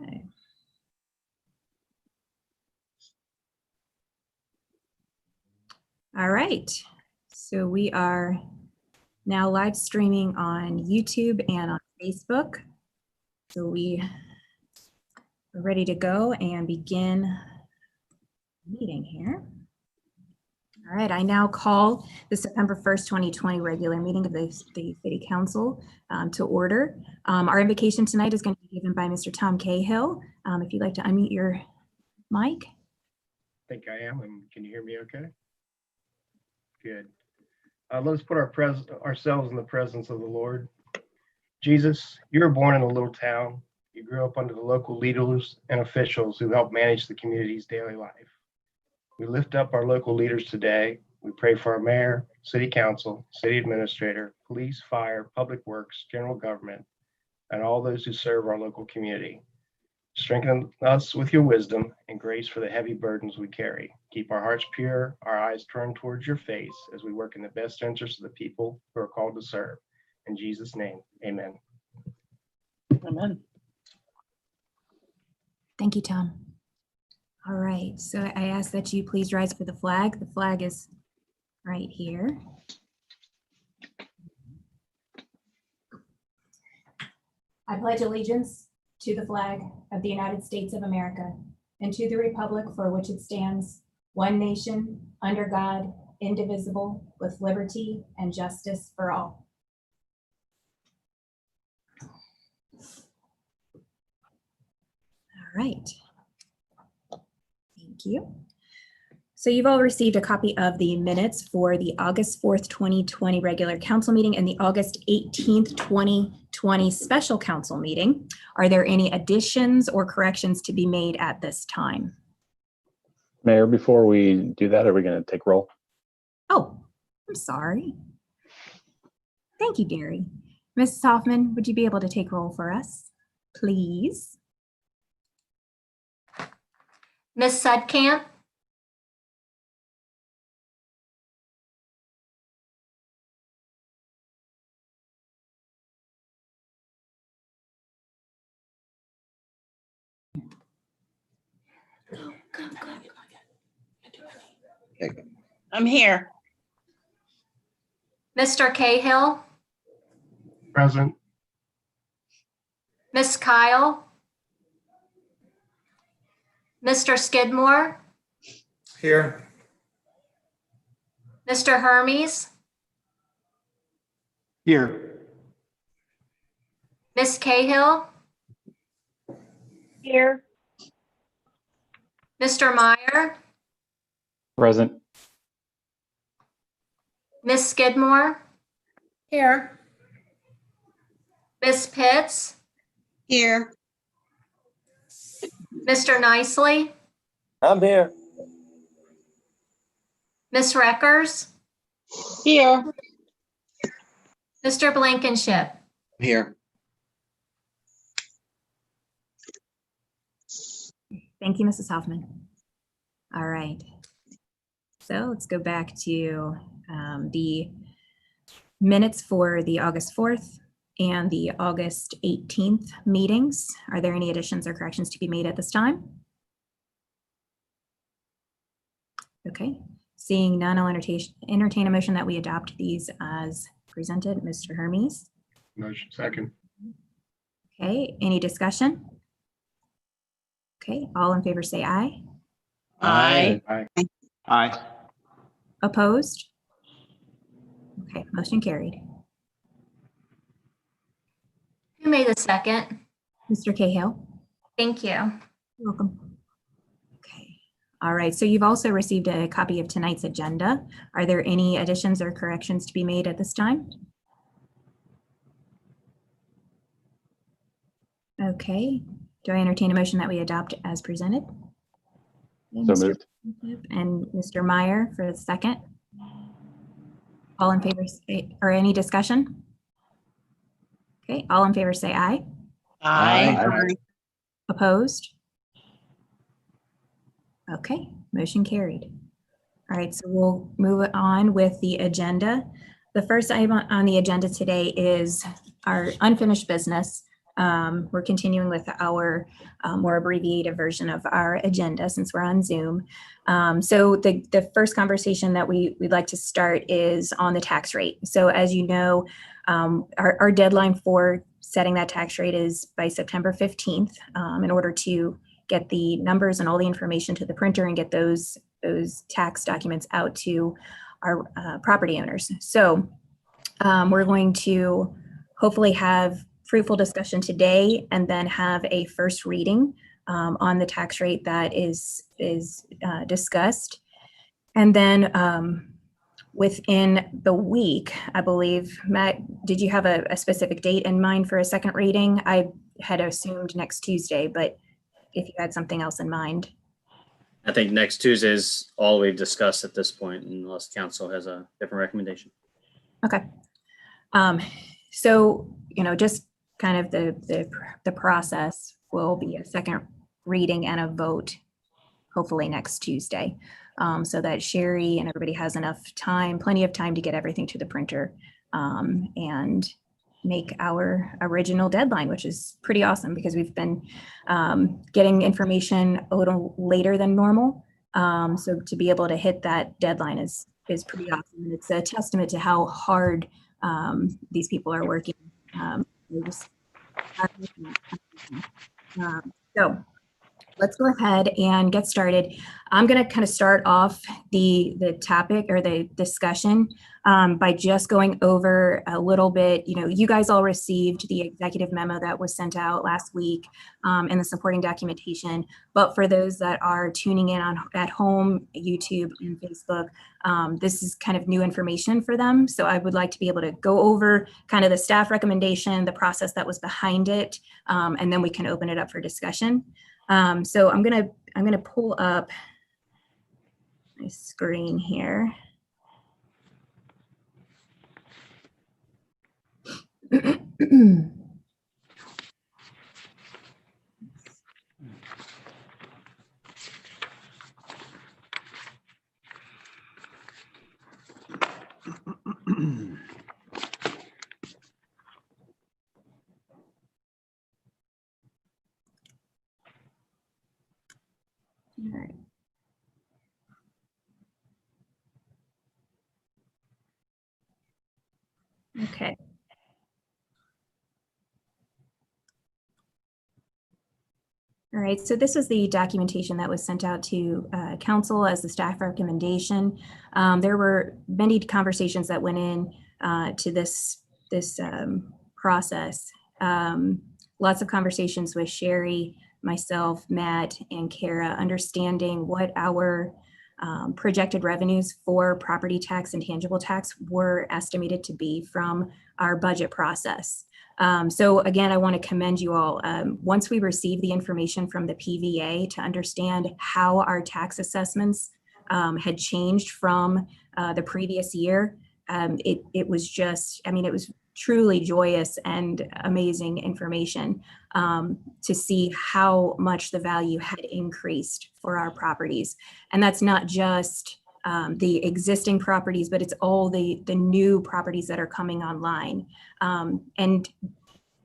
Okay. All right, so we are now live streaming on YouTube and on Facebook. So we are ready to go and begin the meeting here. All right, I now call the September 1st, 2020 regular meeting of the City Council to order. Our invocation tonight is going to be given by Mr. Tom Cahill. If you'd like to unmute your mic. I think I am, and can you hear me okay? Good. Let's put ourselves in the presence of the Lord. Jesus, you were born in a little town. You grew up under the local leaders and officials who help manage the community's daily life. We lift up our local leaders today. We pray for our mayor, city council, city administrator, police, fire, public works, general government, and all those who serve our local community. Strengthen us with your wisdom and grace for the heavy burdens we carry. Keep our hearts pure, our eyes turned towards your face as we work in the best interest of the people who are called to serve. In Jesus' name, amen. Amen. Thank you, Tom. All right, so I ask that you please rise for the flag. The flag is right here. I pledge allegiance to the flag of the United States of America and to the republic for which it stands, one nation, under God, indivisible, with liberty and justice for all. All right. Thank you. So you've all received a copy of the minutes for the August 4th, 2020 regular council meeting and the August 18th, 2020 special council meeting. Are there any additions or corrections to be made at this time? Mayor, before we do that, are we going to take roll? Oh, I'm sorry. Thank you, Gary. Mrs. Hoffman, would you be able to take roll for us, please? Ms. Sudkamp? I'm here. Mr. Cahill? Present. Ms. Kyle? Mr. Skidmore? Here. Mr. Hermes? Here. Ms. Cahill? Here. Mr. Meyer? Present. Ms. Skidmore? Here. Ms. Pitts? Here. Mr. Nicely? I'm here. Ms. Reckers? Here. Mr. Blankenship? Here. Thank you, Mrs. Hoffman. All right. So let's go back to the minutes for the August 4th and the August 18th meetings. Are there any additions or corrections to be made at this time? Okay, seeing none, I'll entertain a motion that we adopt these as presented. Mr. Hermes. Motion second. Okay, any discussion? Okay, all in favor say aye. Aye. Aye. Aye. Opposed? Okay, motion carried. Who made the second? Mr. Cahill. Thank you. You're welcome. Okay. All right. So you've also received a copy of tonight's agenda. Are there any additions or corrections to be made at this time? Okay. Do I entertain a motion that we adopt as presented? Okay, So Mr. moved. And Mr. Meyer for the second. All in favor say, or any discussion? Okay. All in favor say aye. Aye. Opposed? Okay, motion carried. All right, so we'll move on with the agenda. The first item on the agenda today is our unfinished business. We're continuing with our more abbreviated version of our agenda since we're on Zoom. So the first conversation that we'd like to start is on the tax rate. So as you know, our deadline for setting that tax rate is by September 15th in order to get the numbers and all the information to the printer and get those tax documents out to our property owners. So we're going to hopefully have fruitful discussion today and then have a first reading on the tax rate that is discussed. And then within the week, I believe, Matt, did you have a specific date in mind for a second reading? I had assumed next Tuesday, but if you had something else in mind. I think next Tuesday is all we've discussed at this point, unless council has a different recommendation. Okay. So, just kind of the process will be a second reading and a vote, hopefully next Tuesday, so that Sherry and everybody has plenty of time to get everything to the printer and make our original deadline, which is pretty awesome because we've been getting information a little later than normal. So to be able to hit that deadline is pretty awesome. And it's a testament to how hard these people are working. So let's go ahead and get started. I'm going to kind of start off the topic or the discussion by just going over a little bit. You guys all received the executive memo that was sent out last week and the supporting documentation. But for those that are tuning in at home, YouTube and Facebook, this is kind of new information for them. So I would like to be able to go over kind of the staff recommendation, the process that was behind it, and then we can open it up for discussion. So I'm gonna pull up my screen here. All right. Okay. All right, so this is the documentation that was sent out to council as the staff recommendation. There were many conversations that went in to this process. Lots of conversations with Sherry, myself, Matt, and Kara, understanding what our projected revenues for property tax and tangible tax were estimated to be from our budget process. So again, I want to commend you all. Once we receive the information from the PVA to understand how our tax assessments had changed from the previous year, it was just, it was truly joyous and amazing information to see how much the value had increased for our properties. And that's not just the existing properties, but it's all the new properties that are coming online. And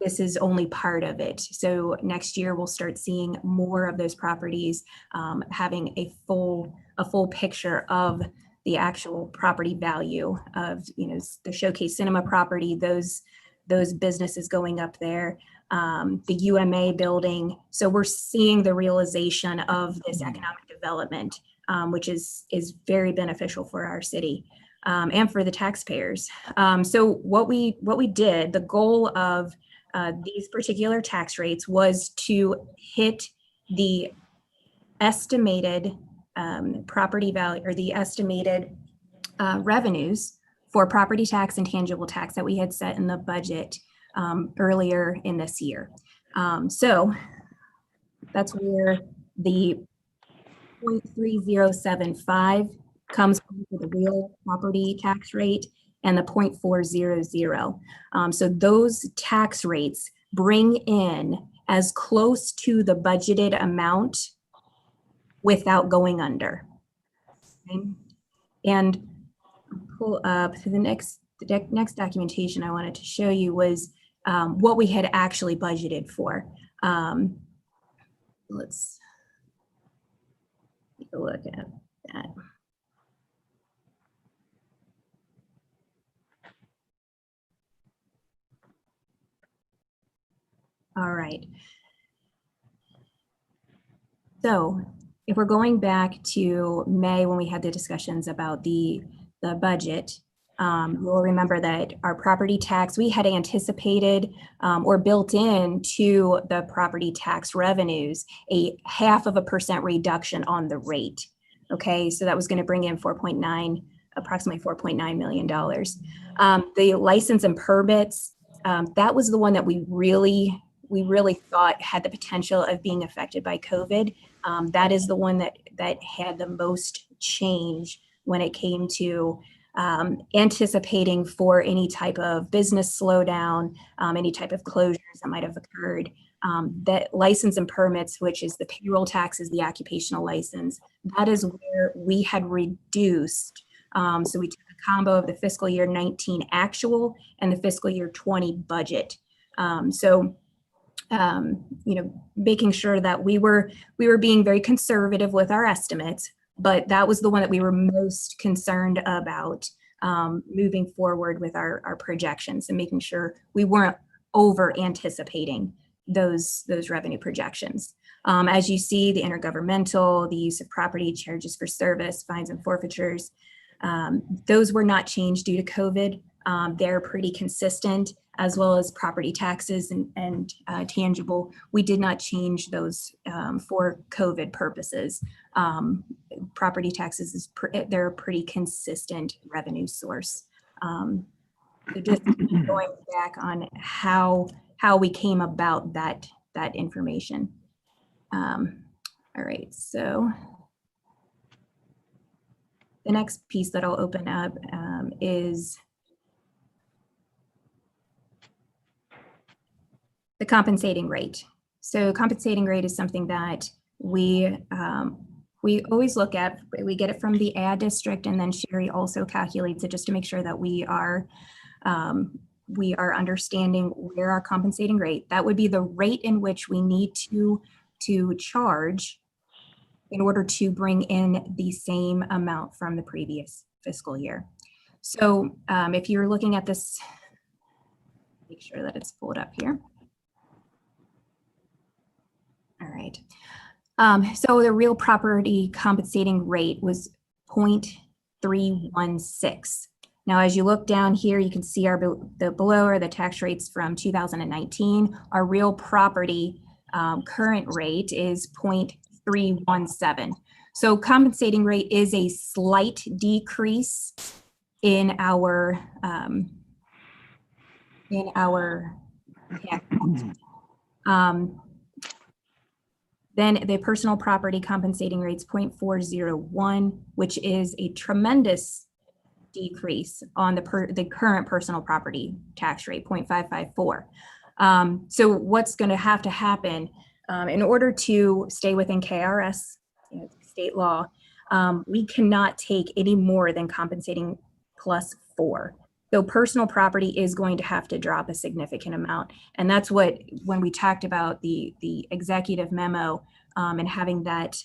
this is only part of it. So next year we'll start seeing more of those properties having a full picture of the actual property value of the Showcase Cinema property, those businesses going up there, the UMA building. So we're seeing the realization of this economic development, which is very beneficial for our city and for the taxpayers. So what we did, the goal of these particular tax rates was to hit the estimated property value or the estimated revenues for property tax and tangible tax that we had set in the budget earlier in this year. So that's where the 0.3075 comes from for the real property tax rate and the 0.400. So those tax rates bring in as close to the budgeted amount without going under. Okay? And pull up the next documentation I wanted to show you was what we had actually budgeted for. Let's take a look at that. All right. So if we're going back to May when we had the discussions about the budget, you'll remember that our property tax, we had anticipated or built in to the property tax revenues a 0.5% reduction on the rate. Okay, so that was going to bring in approximately $4.9 million. The license and permits, that was the one that we really thought had the potential of being affected by COVID. That is the one that had the most change when it came to anticipating for any type of business slowdown, any type of closures that might have occurred. That license and permits, which is the payroll taxes, the occupational license, that is where we had reduced. So we took a combo of the fiscal year 19 actual and the fiscal year 20 budget. Making sure that we were being very conservative with our estimates, but that was the one that we were most concerned about moving forward with our projections and making sure we weren't over anticipating those revenue projections. As you see, the intergovernmental, the use of property, charges for service, fines and forfeitures, those were not changed due to COVID. They're pretty consistent, as well as property taxes and tangible. We did not change those for COVID purposes. Property taxes they're a pretty consistent revenue source. So just going back on how we came about that information. All right, so the next piece that I'll open up is the compensating rate. So compensating rate is something that we always look at. We get it from the ad district, and then Sherry also calculates it just to make sure that we are understanding where our compensating rate. That would be the rate in which we need to charge in order to bring in the same amount from the previous fiscal year. So if you're looking at this, make sure that it's pulled up here. All right. So the real property compensating rate was 0.316. Now, as you look down here, you can see the below are the tax rates from 2019. Our real property current rate is 0.317. So compensating rate is a slight decrease in our tax. Then the personal property compensating rate's 0.401, which is a tremendous decrease on the current personal property tax rate, 0.554. So what's going to happen in order to stay within KRS, state law, we cannot take any more than compensating +4. So personal property is going to have to drop a significant amount. And that's what, when we talked about the executive memo and having that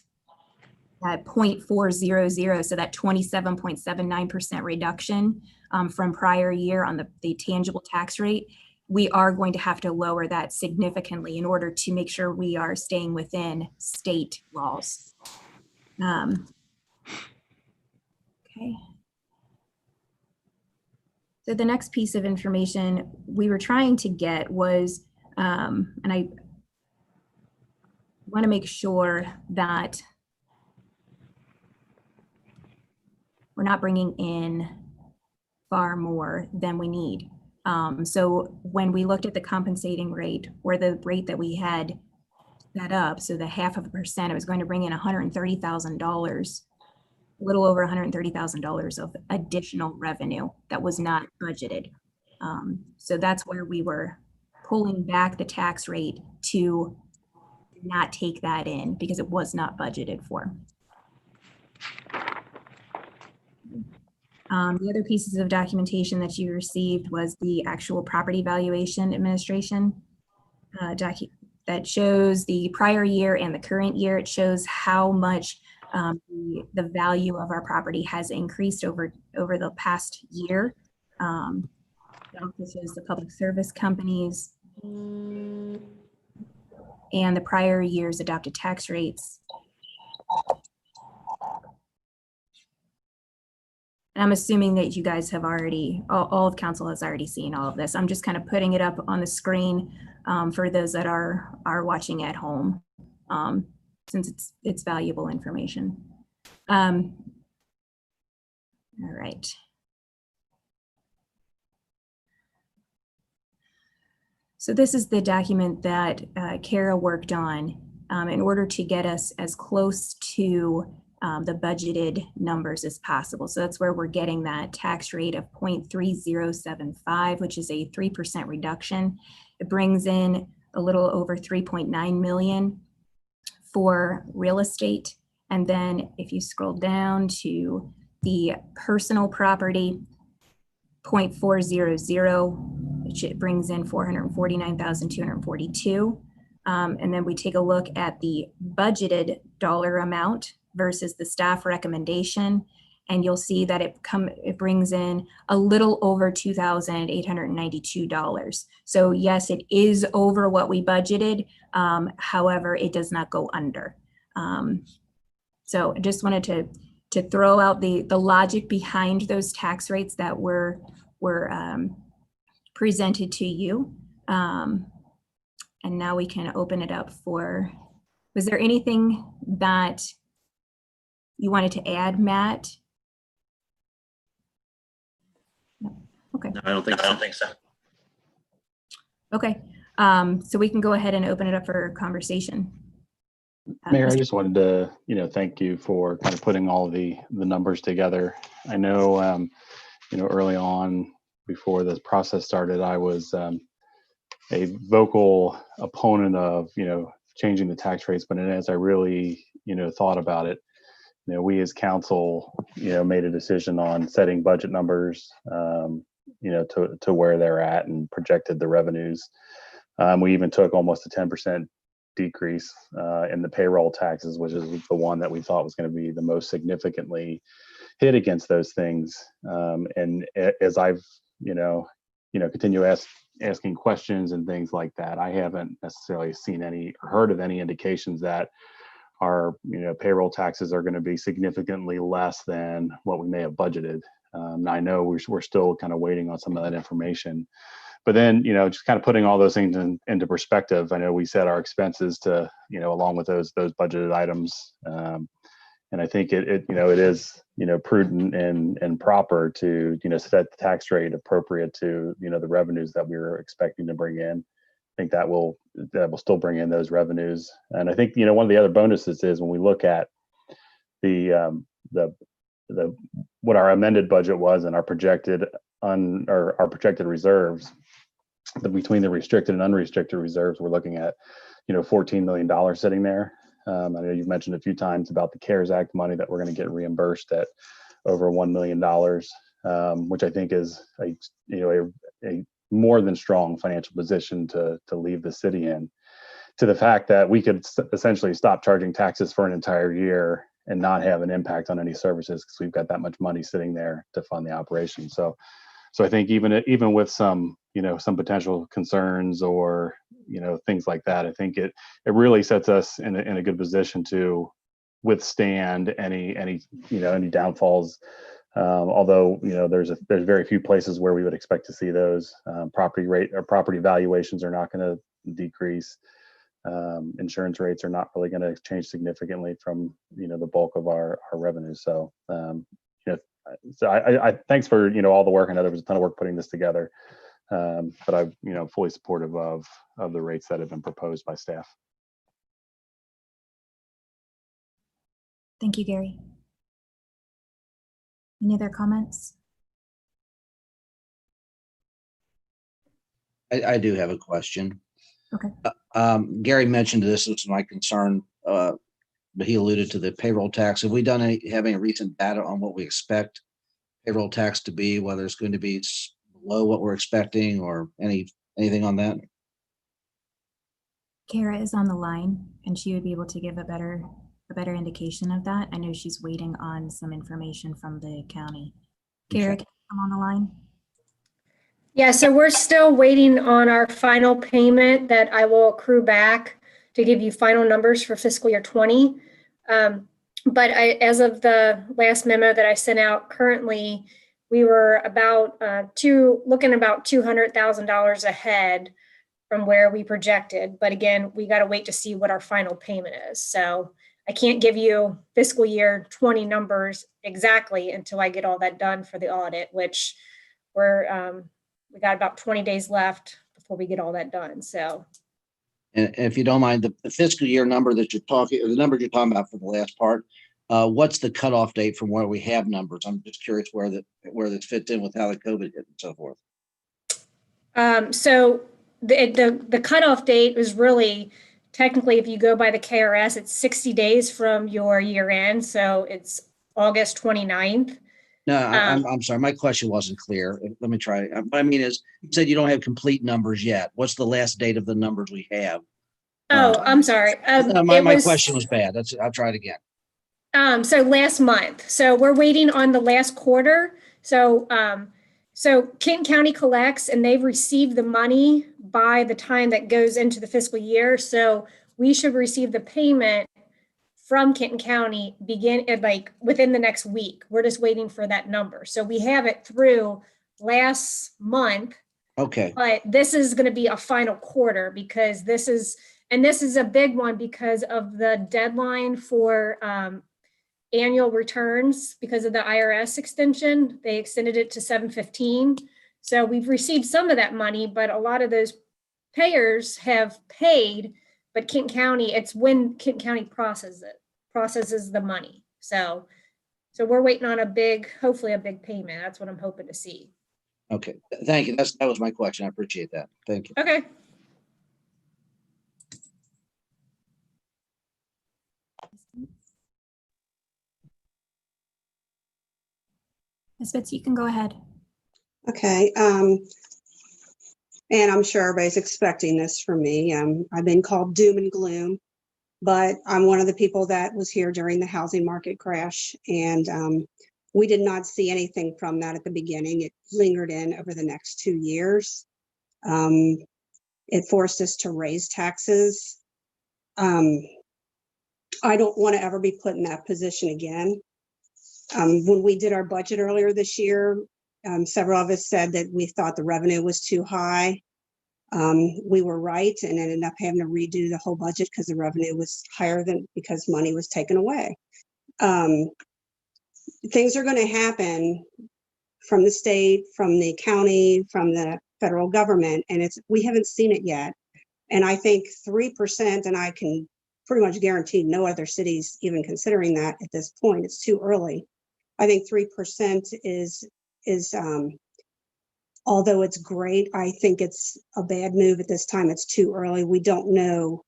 0.400, so that 27.79% reduction from prior year on the tangible tax rate, we are going to have to lower that significantly in order to make sure we are staying within state laws. Okay. So the next piece of information we were trying to get was, and I want to make sure that we're not bringing in far more than we need. So when we looked at the compensating rate, or the rate that we had set up, so the 0.5%, it was going to bring in $130,000, a little over $130,000 of additional revenue that was not budgeted. So that's where we were pulling back the tax rate to not take that in because it was not budgeted for. The other pieces of documentation that you received was the actual property valuation administration that shows the prior year and the current year. It shows how much the value of our property has increased over the past year. It also shows the public service companies and the prior year's adopted tax rates. And I'm assuming that you guys have already, all of council has already seen all of this. I'm just kind of putting it up on the screen for those that are watching at home, since it's valuable information. All right. So this is the document that Kara worked on in order to get us as close to the budgeted numbers as possible. So that's where we're getting that tax rate of 0.3075, which is a 3% reduction. It brings in a little over 3.9 million for real estate. And then if you scroll down to the personal property, 0.400, which it brings in 449,242. And then we take a look at the budgeted dollar amount versus the staff recommendation, and you'll see that it brings in a little over $2,892. So yes, it is over what we budgeted. However, it does not go under. So I just wanted to throw out the logic behind those tax rates that were presented to you. And now we can open it up for, was there anything that you wanted to add, Matt? No. Okay. No, I don't think so. Okay. So we can go ahead and open it up for conversation. Mayor, I just wanted to, thank you for kind of putting all the numbers together. I know, early on before this process started, I was a vocal opponent of, changing the tax rates. But as I really, thought about it, we as council, made a decision on setting budget numbers, to where they're at and projected the revenues. We even took almost a 10% decrease in the payroll taxes, which is the one that we thought was going to be the most significantly hit against those things. And as I've, continue asking questions and things like that, I haven't necessarily seen any or heard of any indications that our, payroll taxes are going to be significantly less than what we may have budgeted. I know we're still kind of waiting on some of that information. But then, just kind of putting all those things into perspective, I know we set our expenses to, along with those budgeted items. And I think it is, prudent and proper to, set the tax rate appropriate to, the revenues that we were expecting to bring in. I think that will still bring in those revenues. And I think, one of the other bonuses is when we look at the what our amended budget was and our projected our projected reserves, between the restricted and unrestricted reserves, we're looking at, $14 million sitting there. I know you've mentioned a few times about the CARES Act money that we're going to get reimbursed at over $1 million, which I think is a more than strong financial position to leave the city in, to the fact that we could essentially stop charging taxes for an entire year and not have an impact on any services because we've got that much money sitting there to fund the operation. So I think even with some, some potential concerns or, things like that, I think it really sets us in a good position to withstand any downfalls. Although, there's very few places where we would expect to see those. Property rate or property valuations are not going to decrease. Insurance rates are not really going to change significantly from, the bulk of our revenues. So, so I thanks for, all the work. I know there was a ton of work putting this together. But I'm, fully supportive of the rates that have been proposed by staff. Thank you, Gary. Any other comments? I do have a question. Okay. Gary mentioned this was my concern, but he alluded to the payroll tax. Have we have any recent data on what we expect payroll tax to be, whether it's going to be below what we're expecting or anything on that? Kara is on the line and she would be able to give a better indication of that. I know she's waiting on some information from the county. Kara, can you come on the line? Yeah, so we're still waiting on our final payment that I will accrue back to give you final numbers for fiscal year 20. But as of the last memo that I sent out, currently we were about looking about $200,000 ahead from where we projected. But again, we got to wait to see what our final payment is. So I can't give you fiscal year 20 numbers exactly until I get all that done for the audit, which we got about 20 days left before we get all that done. So, And if you don't mind, the fiscal year number that you're talking, or the number you're talking about for the last part, what's the cutoff date from where we have numbers? I'm just curious where this fits in with how the COVID hit and so forth. So the cutoff date is really technically, if you go by the KRS, it's 60 days from your year end. So it's August 29th. No, I'm sorry. My question wasn't clear. Let me try. What I mean is, you said you don't have complete numbers yet. What's the last date of the numbers we have? Oh, I'm sorry. My question was bad. I'll try it again. So last month. So we're waiting on the last quarter. So Kenton County collects and they've received the money by the time that goes into the fiscal year. So we should receive the payment from Kenton County within the next week. We're just waiting for that number. So we have it through last month. Okay. But this is going to be a final quarter because this is a big one because of the deadline for annual returns because of the IRS extension. They extended it to 7/15. So we've received some of that money, but a lot of those payers have paid, but Kenton County, it's when Kenton County processes the money. So we're waiting on hopefully a big payment. That's what I'm hoping to see. Okay. Thank you. That was my question. I appreciate that. Thank you. Okay. Ms. Fitz, you can go ahead. Okay. And I'm sure everybody's expecting this from me. I've been called doom and gloom, but I'm one of the people that was here during the housing market crash. And we did not see anything from that at the beginning. It lingered in over the next 2 years. It forced us to raise taxes. I don't want to ever be put in that position again. When we did our budget earlier this year, several of us said that we thought the revenue was too high. We were right and ended up having to redo the whole budget because the revenue was higher because money was taken away. Things are going to happen from the state, from the county, from the federal government, and we haven't seen it yet. And I think 3%, and I can pretty much guarantee no other cities even considering that at this point. It's too early. I think 3% is although it's great, I think it's a bad move at this time. It's too early. We don't know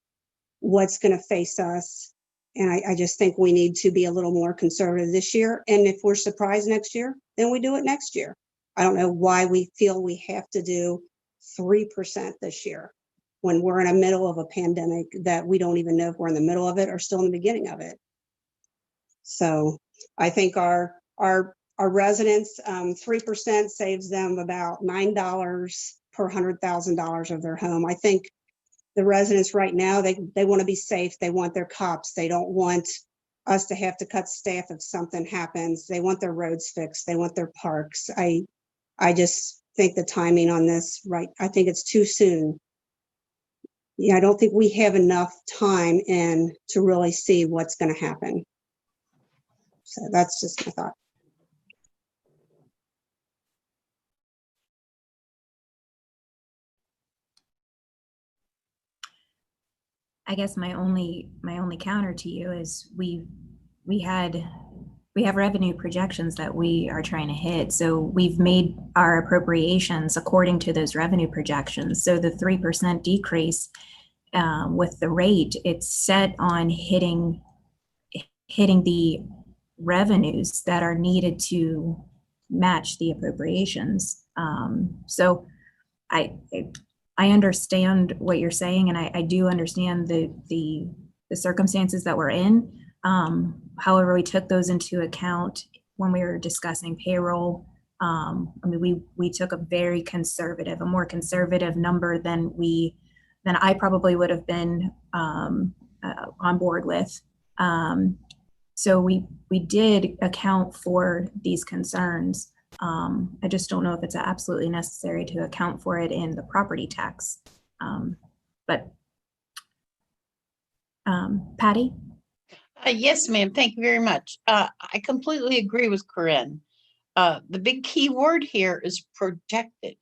what's going to face us. And I just think we need to be a little more conservative this year. And if we're surprised next year, then we do it next year. I don't know why we feel we have to do 3% this year when we're in the middle of a pandemic that we don't even know if we're in the middle of it or still in the beginning of it. So I think our residents, 3% saves them about $9 per $100,000 of their home. I think the residents right now, they want to be safe. They want their cops. They don't want us to have to cut staff if something happens. They want their roads fixed. They want their parks. I just think the timing on this, right, I think it's too soon. Yeah, I don't think we have enough time in to really see what's going to happen. So that's just my thought. I guess my only counter to you is we have revenue projections that we are trying to hit. So we've made our appropriations according to those revenue projections. So the 3% decrease with the rate, it's set on hitting the revenues that are needed to match the appropriations. So I understand what you're saying, and I do understand the circumstances that we're in. However, we took those into account when we were discussing payroll. I mean, we took a more conservative number than I probably would have been on board with. So we did account for these concerns. I just don't know if it's absolutely necessary to account for it in the property tax. But Patty? Yes, ma'am. Thank you very much. I completely agree with Corinne. The big key word here is projected.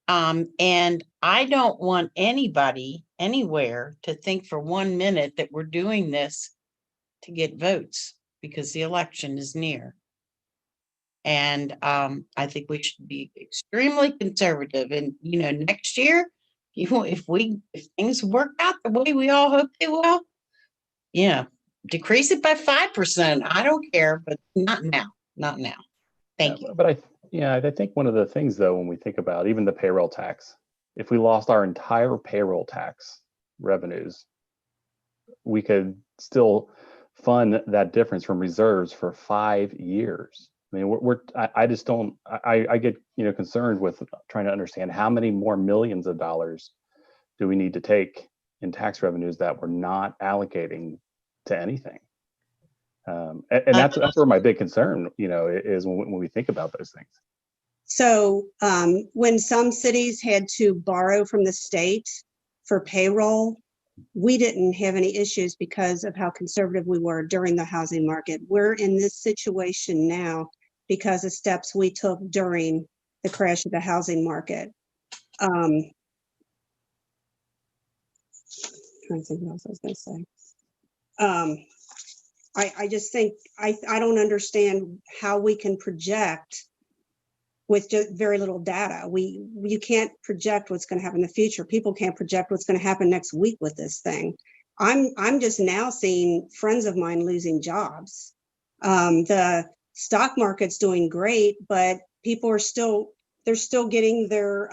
And I don't want anybody anywhere to think for 1 minute that we're doing this to get votes because the election is near. And I think we should be extremely conservative. And next year, if things work out the way we all hope they will, decrease it by 5%. I don't care, but not now. Not now. Thank you. But I think one of the things, though, when we think about even the payroll tax, if we lost our entire payroll tax revenues, we could still fund that difference from reserves for 5 years. I mean, I just don't, I get, concerned with trying to understand how many more millions of dollars do we need to take in tax revenues that we're not allocating to anything. And that's where my big concern, is when we think about those things. So when some cities had to borrow from the state for payroll, we didn't have any issues because of how conservative we were during the housing market. We're in this situation now because of steps we took during the crash of the housing market. Trying to think what else I was going to say. I just think I don't understand how we can project with just very little data. You can't project what's going to happen in the future. People can't project what's going to happen next week with this thing. I'm just now seeing friends of mine losing jobs. The stock market's doing great, but people are still getting their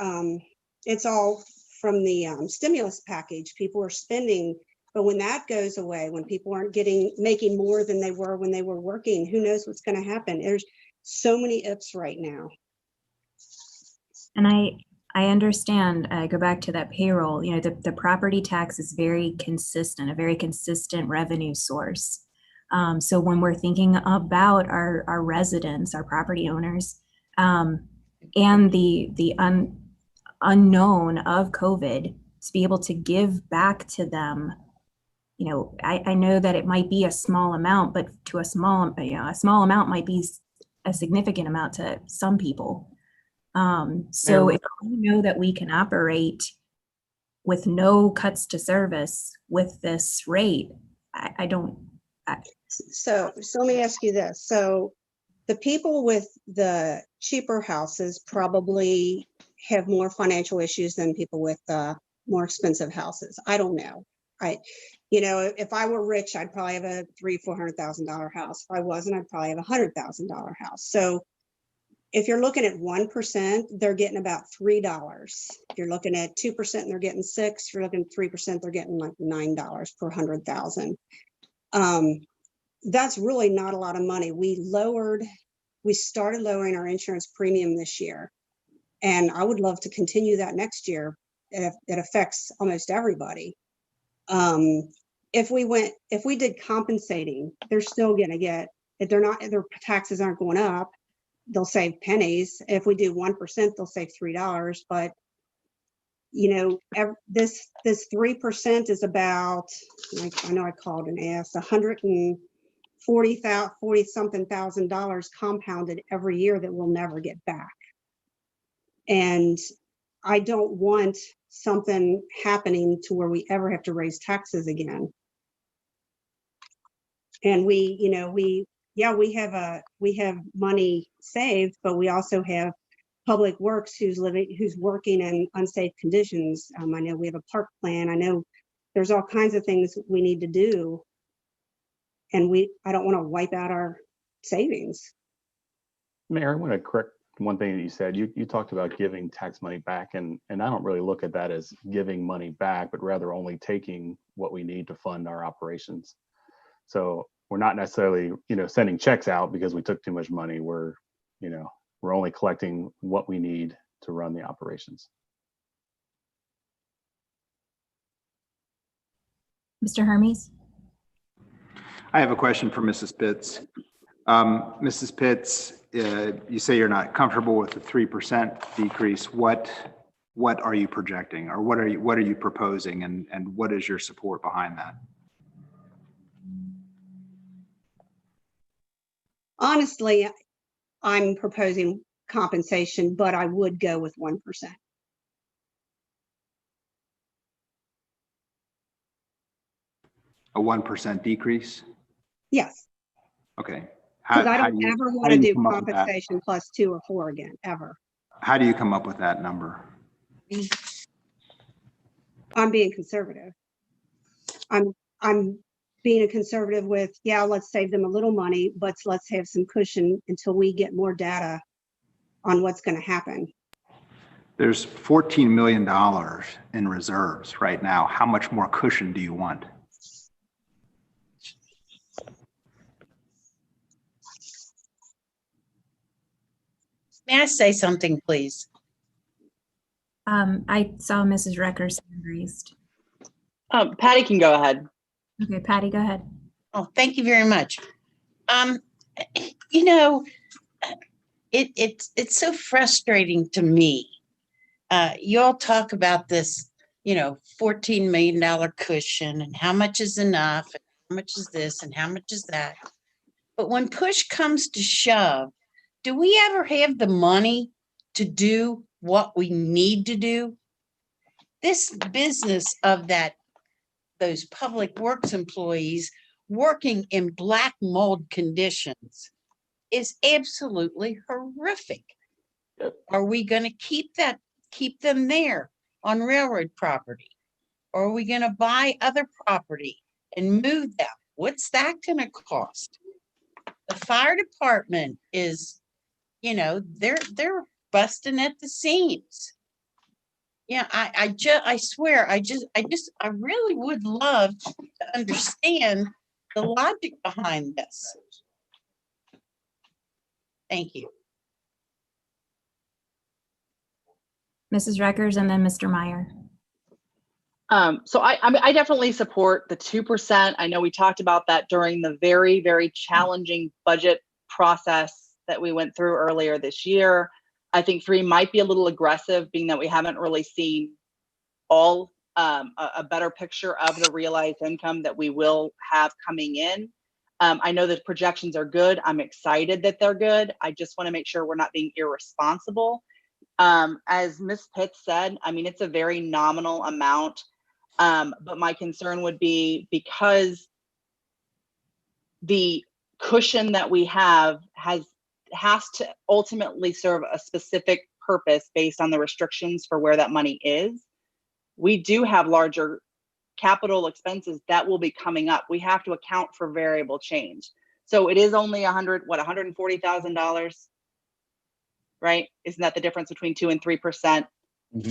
it's all from the stimulus package. People are spending, but when that goes away, when people aren't making more than they were when they were working, who knows what's going to happen? There's so many ifs right now. And I understand, go back to that payroll, the property tax is very consistent, a very consistent revenue source. So when we're thinking about our residents, our property owners, and the unknown of COVID, to be able to give back to them, I know that it might be a small amount, but to a small amount might be a significant amount to some people. So if we know that we can operate with no cuts to service with this rate, I don't. So let me ask you this. So the people with the cheaper houses probably have more financial issues than people with more expensive houses. I don't know. If I were rich, I'd probably have a $300,000-$400,000 house. If I wasn't, I'd probably have a $100,000 house. So if you're looking at 1%, they're getting about $3. If you're looking at 2%, they're getting $6. If you're looking at 3%, they're getting like $9 per 100,000. That's really not a lot of money. We started lowering our insurance premium this year, and I would love to continue that next year. It affects almost everybody. If we did compensating, they're still going to get, if their taxes aren't going up, they'll save pennies. If we do 1%, they'll save $3. But this 3% is about, I know I called and asked, $140,000 something thousand compounded every year that we'll never get back. And I don't want something happening to where we ever have to raise taxes again. And we have money saved, but we also have Public Works who's working in unsafe conditions. I know we have a park plan. I know there's all kinds of things we need to do, and I don't want to wipe out our savings. Mayor, I want to correct one thing that you said. You talked about giving tax money back, and I don't really look at that as giving money back, but rather only taking what we need to fund our operations. So we're not necessarily, sending checks out because we took too much money. We're only collecting what we need to run the operations. Mr. Hermes? I have a question for Mrs. Pitts. Mrs. Pitts, you say you're not comfortable with the 3% decrease. What are you projecting, or what are you proposing, and what is your support behind that? Honestly, I'm proposing compensation, but I would go with 1%. A 1% decrease? Yes, Okay. because I how don't do you- ever how want to you do come up with that? compensation plus 2 or 4 again, ever. How do you come up with that number? I'm being conservative. I'm being a conservative with, yeah, let's save them a little money, but let's have some cushion until we get more data on what's going to happen. There's $14 million in reserves right now. How much more cushion do you want? May I say something, please? I saw Mrs. Recker's hand raised. Patty can go ahead. Okay, Patty, go ahead. Oh, thank you very much. You know, it's so frustrating to me. You all talk about this, $14 million cushion and how much is enough and how much is this and how much is that. But when push comes to shove, do we ever have the money to do what we need to do? This business of those public works employees working in black mold conditions is absolutely horrific. Are we going to keep them there on railroad property? Or are we going to buy other property and move them? What's that going to cost? The fire department is, they're busting at the seams. Yeah, I swear, I really would love to understand the logic behind this. Thank you. Mrs. Reckers and then Mr. Meyer. So I definitely support the 2%. I know we talked about that during the very, very challenging budget process that we went through earlier this year. I think 3 might be a little aggressive, being that we haven't really seen a better picture of the realized income that we will have coming in. I know the projections are good. I'm excited that they're good. I just want to make sure we're not being irresponsible. As Ms. Pitts said, I mean, it's a very nominal amount, but my concern would be because the cushion that we have has to ultimately serve a specific purpose based on the restrictions for where that money is. We do have larger capital expenses that will be coming up. We have to account for variable change. So it is only $140,000, right? Isn't that the difference between 2 and 3%?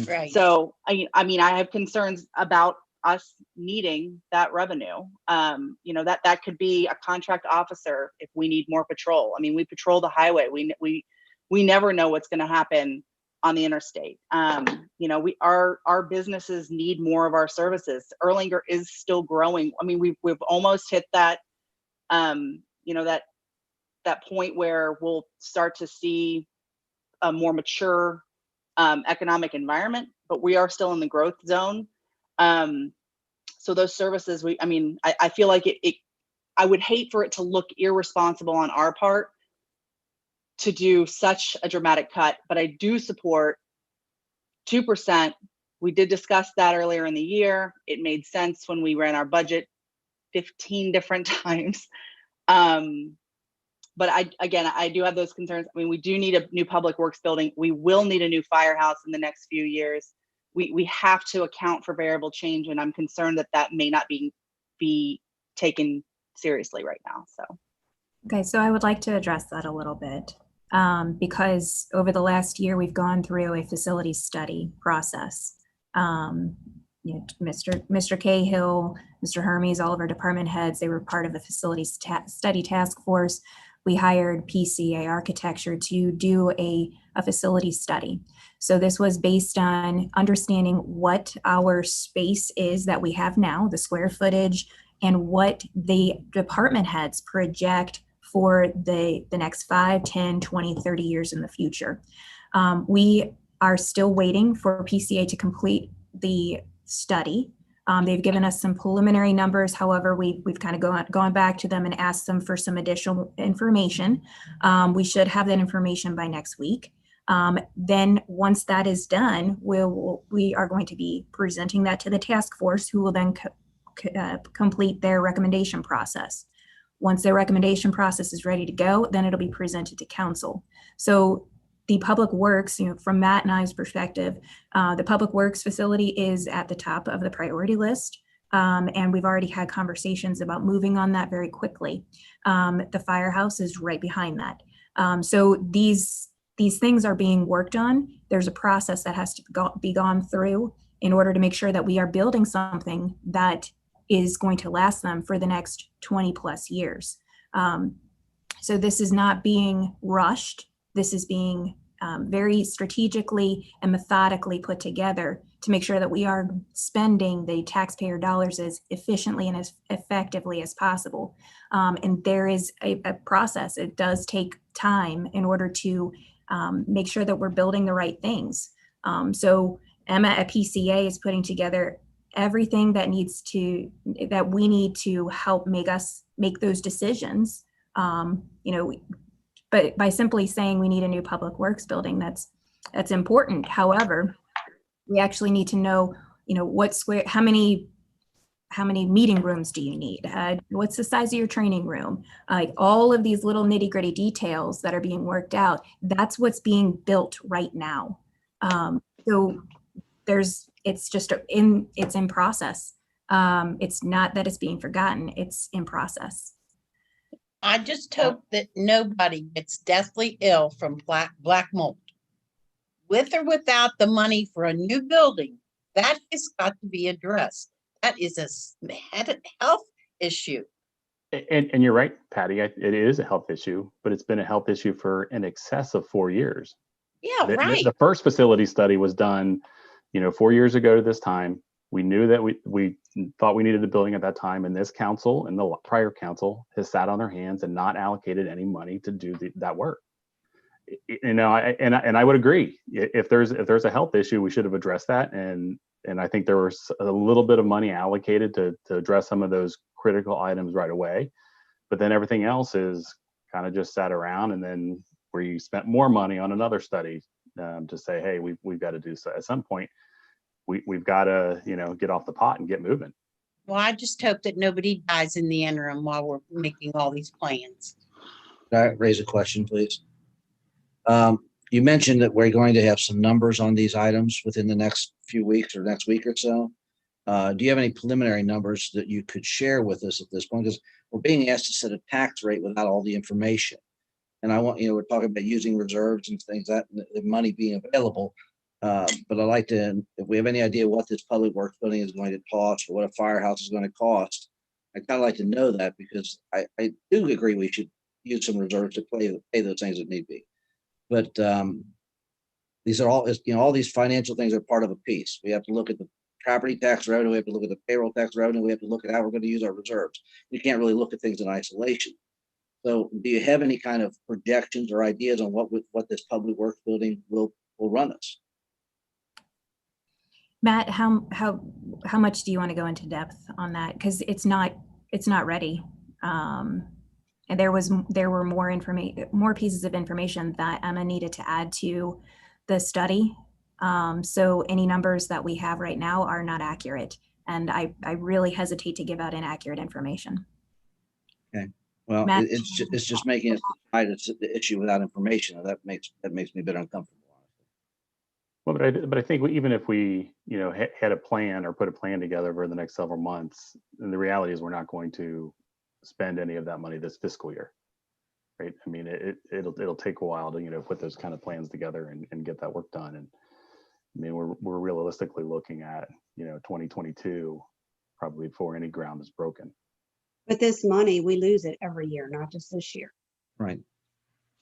Right. So I mean, I have concerns about us needing that revenue. That could be a contract officer if we need more patrol. I mean, we patrol the highway. We never know what's going to happen on the interstate. Our businesses need more of our services. Erlanger is still growing. I mean, we've almost hit that, that point where we'll start to see a more mature economic environment, but we are still in the growth zone. So those services, I feel like I would hate for it to look irresponsible on our part to do such a dramatic cut, but I do support 2%. We did discuss that earlier in the year. It made sense when we ran our budget 15 different times. But I do have those concerns. I mean, we do need a new public works building. We will need a new firehouse in the next few years. We have to account for variable change, and I'm concerned that may not be taken seriously right now. So. Okay, so I would like to address that a little bit. because over the last year, we've gone through a facility study process. Mr. Cahill, Mr. Hermes, all of our department heads, they were part of the facilities study task force. We hired PCA Architecture to do a facility study. So this was based on understanding what our space is that we have now, the square footage, and what the department heads project for the next 5, 10, 20, 30 years in the future. We are still waiting for PCA to complete the study. They've given us some preliminary numbers. However, we've kind of gone back to them and asked them for some additional information. We should have that information by next week. Then once that is done, we are going to be presenting that to the task force, who will then complete their recommendation process. Once their recommendation process is ready to go, then it'll be presented to council. So the Public Works, from Matt and I's perspective, the Public Works facility is at the top of the priority list. And we've already had conversations about moving on that very quickly. The firehouse is right behind that. So these things are being worked on. There's a process that has to be gone through in order to make sure that we are building something that is going to last them for the next 20 plus years. So this is not being rushed. This is being very strategically and methodically put together to make sure that we are spending the taxpayer dollars as efficiently and as effectively as possible. And there is a process. It does take time in order to make sure that we're building the right things. So Emma at PCA is putting together everything that we need to help make those decisions. But by simply saying we need a new public works building, that's important. However, we actually need to know, how many meeting rooms do you need? What's the size of your training room? All of these little nitty gritty details that are being worked out, that's what's being built right now. So it's in process. It's not that it's being forgotten, it's in process. I just hope that nobody gets deathly ill from black mold. With or without the money for a new building, that has got to be addressed. That is a health issue. And you're right, Patty, it is a health issue, but it's been a health issue for in excess of 4 years. Yeah, right. The first facility study was done, 4 years ago to this time. We knew that we thought we needed a building at that time, and this council and the prior council has sat on their hands and not allocated any money to do that work. And I would agree. If there's a health issue, we should have addressed that. And I think there was a little bit of money allocated to address some of those critical items right away. But then everything else is kind of just sat around, and then where you spent more money on another study to say, hey, we've got to do so. At some point, we've got to get off the pot and get moving. Well, I just hope that nobody dies in the interim while we're making all these plans. Can I raise a question, please? You mentioned that we're going to have some numbers on these items within the next few weeks or next week or so. Do you have any preliminary numbers that you could share with us at this point? Because we're being asked to set a tax rate without all the information. And I want, we're talking about using reserves and things, that the money being available. But I'd like to, if we have any idea what this public works building is going to cost or what a firehouse is going to cost, I'd kind of like to know that, because I do agree we should use some reserves to pay those things that need be. But these are all, all these financial things are part of a piece. We have to look at the property tax revenue. We have to look at the payroll tax revenue. We have to look at how we're going to use our reserves. You can't really look at things in isolation. So do you have any kind of projections or ideas on what this public works building will run us? Matt, how much do you want to go into depth on that? Because it's not ready. And there were more pieces of information that Emma needed to add to the study. So any numbers that we have right now are not accurate. And I really hesitate to give out inaccurate information. Okay. Well, Matt? it's just making us decide the issue without information. That makes me a bit uncomfortable. Well, but I think even if we, had a plan or put a plan together over the next several months, and the reality is we're not going to spend any of that money this fiscal year. right? I mean, it'll take a while to, you know, put those kind of plans together and get that work done. And I mean, we're realistically looking at, you know, 2022, probably before any ground is broken. But this money, we lose it every year, not just this year. Right.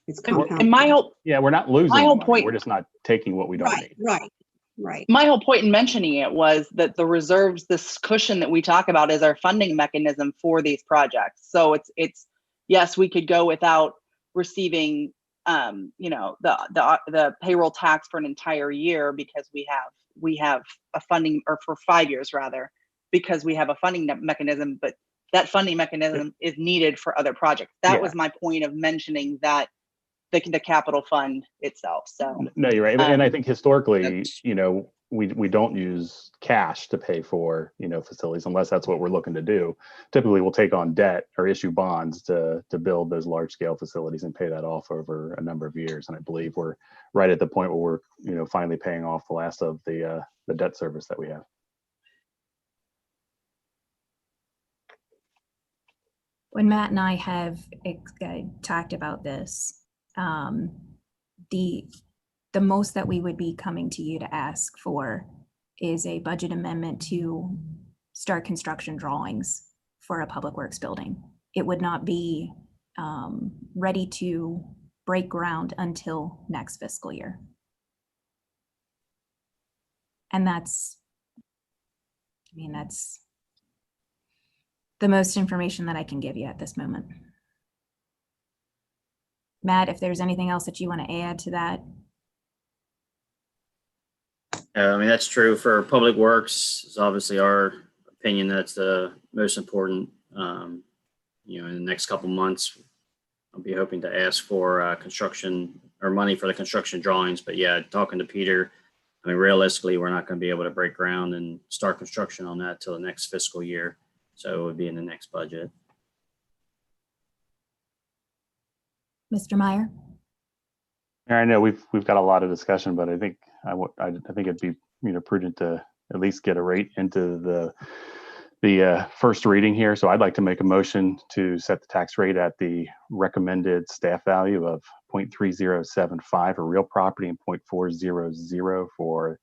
It's And compounded. my whole Yeah, we're not losing My the whole money. point- We're just not taking what we don't Right, need. right. my whole point in mentioning it was that the reserves, this cushion that we talk about, is our funding mechanism for these projects. So it's yes, we could go without receiving you know, the payroll tax for an entire year because we have a funding, or for 5 years rather, because we have a funding mechanism, but that funding mechanism is needed for other projects. That Yeah. was my point of mentioning that the capital fund itself. So No, you're right. And I think historically, That's- you know, we don't use cash to pay for, you know, facilities unless that's what we're looking to do. Typically, we'll take on debt or issue bonds to build those large scale facilities and pay that off over a number of years. And I believe we're right at the point where we're, you know, finally paying off the last of the debt service that we have. When Matt and I have talked about this, the most that we would be coming to you to ask for is a budget amendment to start construction drawings for a public works building. It would not be ready to break ground until next fiscal year. And that's the most information that I can give you at this moment. Matt, if there's anything else that you want to add to that. I mean, that's true for public works. It's obviously our opinion that's the most important. You know, in the next couple months, I'll be hoping to ask for construction or money for the construction drawings. But yeah, talking to Peter, I mean, realistically, we're not going to be able to break ground and start construction on that till the next fiscal year. So it would be in the next budget. Mr. Meyer? I know we've got a lot of discussion, but I think I think it'd be, you know, prudent to at least get a rate into the first reading here. So I'd like to make a motion to set the tax rate at the recommended staff value of 0.3075 for real property and 0.400 for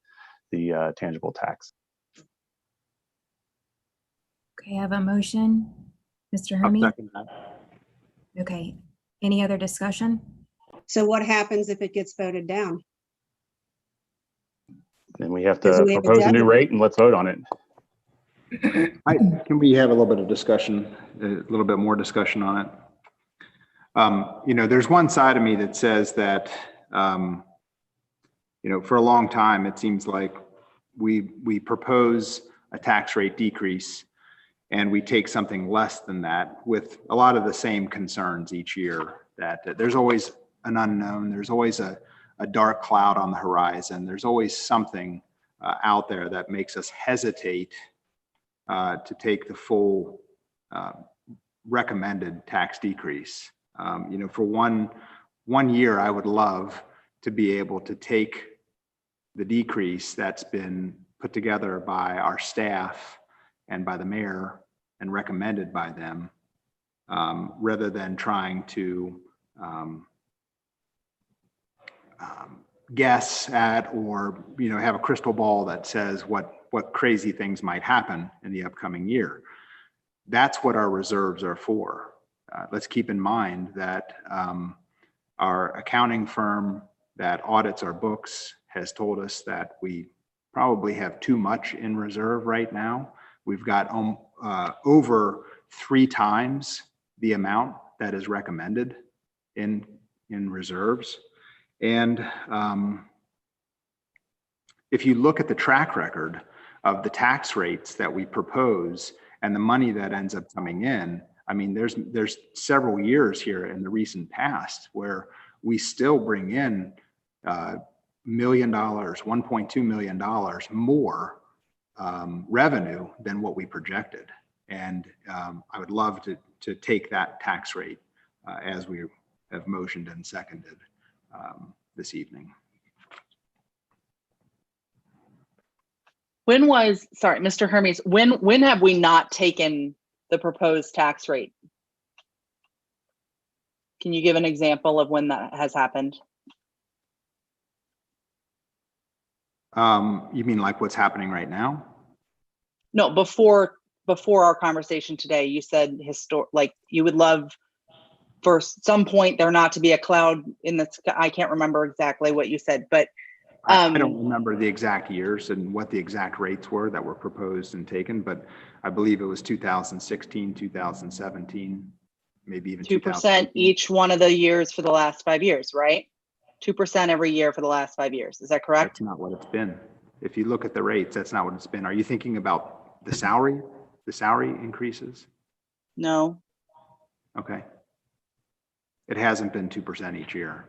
the tangible tax. Okay, I have a motion. Mr. I'll Hermie? second that. Okay, any other discussion? So what happens if it gets voted down? Then we have Because to we have a propose a new deadline. rate and let's vote on it. Can we have a little bit of discussion, a little bit more discussion on it? You know, there's one side of me that says that, you know, for a long time, it seems like we propose a tax rate decrease and we take something less than that with a lot of the same concerns each year, that there's always an unknown, there's always a dark cloud on the horizon, there's always something out there that makes us hesitate to take the full recommended tax decrease. You know, for one year, I would love to be able to take the decrease that's been put together by our staff and by the mayor and recommended by them, rather than trying to guess at, or, you know, have a crystal ball that says what crazy things might happen in the upcoming year. That's what our reserves are for. Let's keep in mind that our accounting firm that audits our books has told us that we probably have too much in reserve right now. We've got over 3 times the amount that is recommended in reserves. And if you look at the track record of the tax rates that we propose and the money that ends up coming in, I mean, there's several years here in the recent past where we still bring in $1 million, $1.2 million more revenue than what we projected. And I would love to take that tax rate as we have motioned and seconded this evening. Sorry, Mr. Hermes, when have we not taken the proposed tax rate? Can you give an example of when that has happened? You mean like what's happening right now? No, before our conversation today, you said like you would love for some point there not to be a cloud in the sky. I can't remember exactly what you said, but I don't remember the exact years and what the exact rates were that were proposed and taken, but I believe it was 2016, 2017, maybe even 2% each one of the years for the last 5 years, right? 2% every year for the last 5 years. Is that correct? That's not what it's been. If you look at the rates, that's not what it's been. Are you thinking about the salary increases? No. Okay. It hasn't been 2% each year.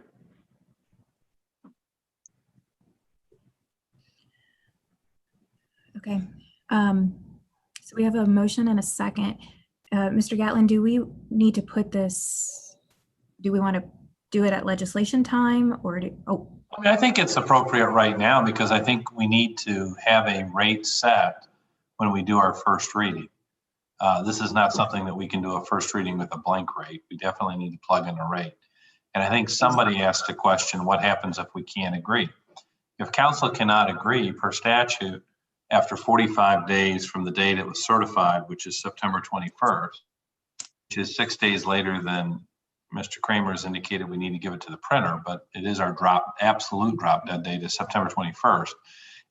Okay. So we have a motion and a second. Mr. Gatlin, do we need to put this, do we want to do it at legislation time or I mean, I think it's appropriate right now because I think we need to have a rate set when we do our first reading. This is not something that we can do a first reading with a blank rate. We definitely need to plug in a rate. And I think somebody asked a question, what happens if we can't agree? If council cannot agree per statute, after 45 days from the date it was certified, which is September 21st, which is 6 days later than Mr. Kramer has indicated we need to give it to the printer, but it is our absolute drop dead date is September 21st.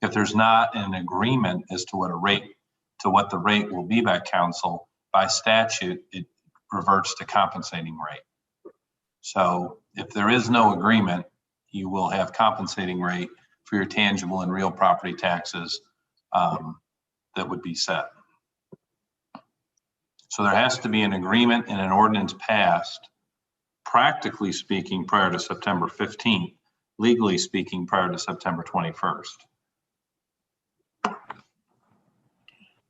If there's not an agreement as to what the rate will be by council, by statute, it reverts to compensating rate. So if there is no agreement, you will have compensating rate for your tangible and real property taxes that would be set. So there has to be an agreement and an ordinance passed, practically speaking, prior to September 15th, legally speaking, prior to September 21st.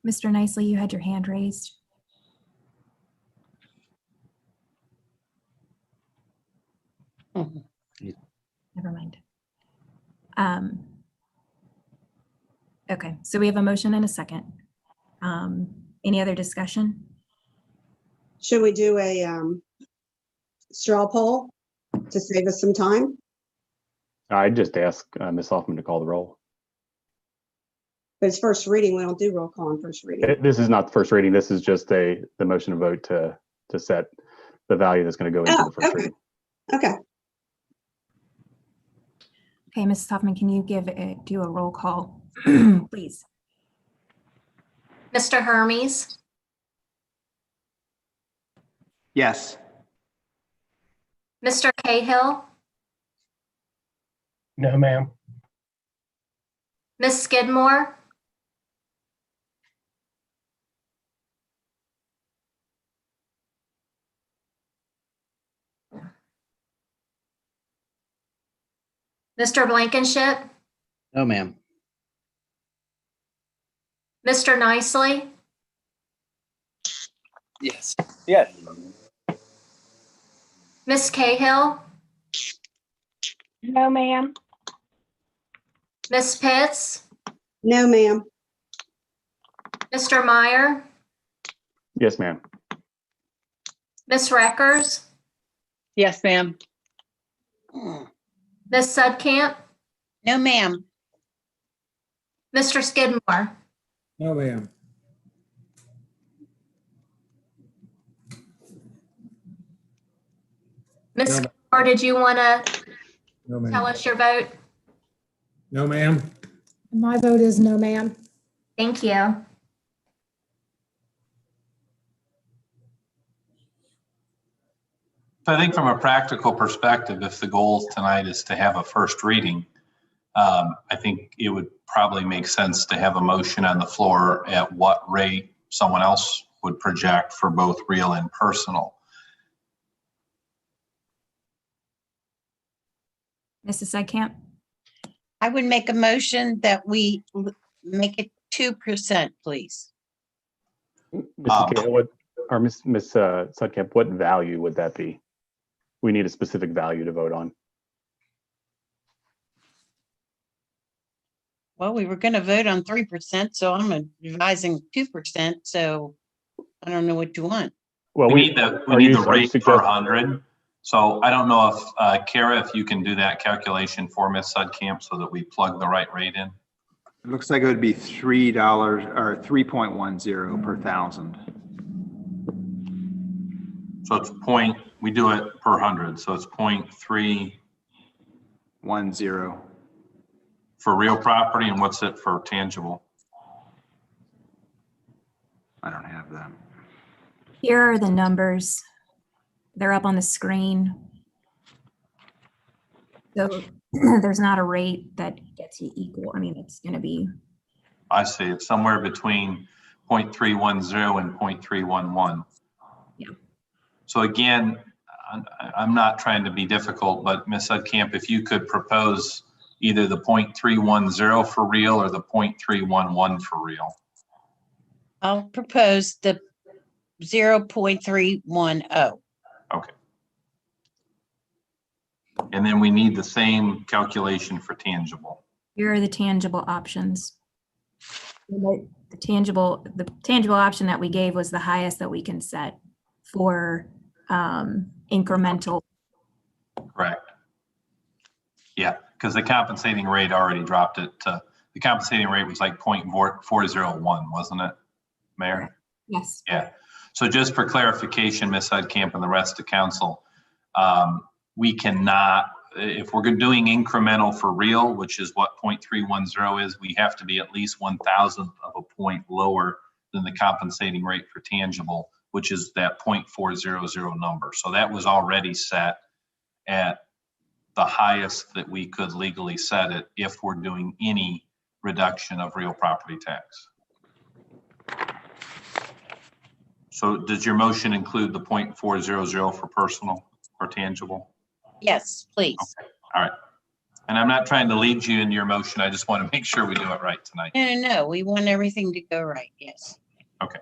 Mr. Nicely, you had your hand raised. Never mind. Okay, so we have a motion and a second. Any other discussion? Should we do a straw poll to save us some time? I'd just ask Ms. Hoffman to call the roll. But it's first reading. We don't do roll call on first reading. This is not the first reading. This is just the motion to vote to set the value that's going to go into the first reading. Okay. Okay, Mrs. Hoffman, can you do a roll call, please? Mr. Hermes, Yes. Mr. Cahill, No, ma'am. Ms. Skidmore, Mr. Blankenship, No, ma'am. Mr. Nicely, Yes. Yes. Ms. Cahill, No, ma'am. Ms. Pitts, No, ma'am. Mr. Meyer, Yes, ma'am. Ms. Reckers, Yes, ma'am. Ms. Sudkamp, No, ma'am. Mr. Skidmore. No, ma'am. Ms. No. Skidmore, did you want to No, tell ma'am. us your vote? No, ma'am. My vote is no, ma'am. Thank you. So I think from a practical perspective, if the goal tonight is to have a first reading, I think it would probably make sense to have a motion on the floor at what rate someone else would project for both real and personal. Mrs. Sedkamp? I would make a motion that we make it 2%, please. Mrs. Cahill, or Ms. Sudkamp, what value would that be? We need a specific value to vote on. Well, we were going to vote on 3%, so I'm advising 2%. So I don't know what you want. Well, We need the rate per 100. So I don't know if, Kara, if you can do that calculation for Ms. Sudkamp so that we plug the right rate in. It looks like it would be $3 or 3.10 per thousand. So it's we do it per 100. So it's 0.3 10. for real property. And what's it for tangible? I don't have that. Here are the numbers. They're up on the screen. So there's not a rate that gets you equal. I mean, it's going to be. I see it's somewhere between 0.310 and 0.311. Yeah. So again, I'm not trying to be difficult, but Ms. Sudkamp, if you could propose either the 0.310 for real or the 0.311 for real. I'll propose the 0.310. Okay. And then we need the same calculation for tangible. Here are the tangible options. The tangible option that we gave was the highest that we can set for incremental. Correct. Yeah, because the compensating rate already dropped it to, the compensating rate was like 0.401, wasn't it, Mayor? Yes. Yeah. So just for clarification, Ms. Sudkamp and the rest of council, we cannot, if we're doing incremental for real, which is what 0.310 is, we have to be at least 1,000th of a point lower than the compensating rate for tangible, which is that 0.400 number. So that was already set at the highest that we could legally set it if we're doing any reduction of real property tax. So does your motion include the 0.400 for personal or tangible? Yes, please. Okay. All right. And I'm not trying to lead you in your motion. I just want to make sure we do it right tonight. No. We want everything to go right. Yes. Okay.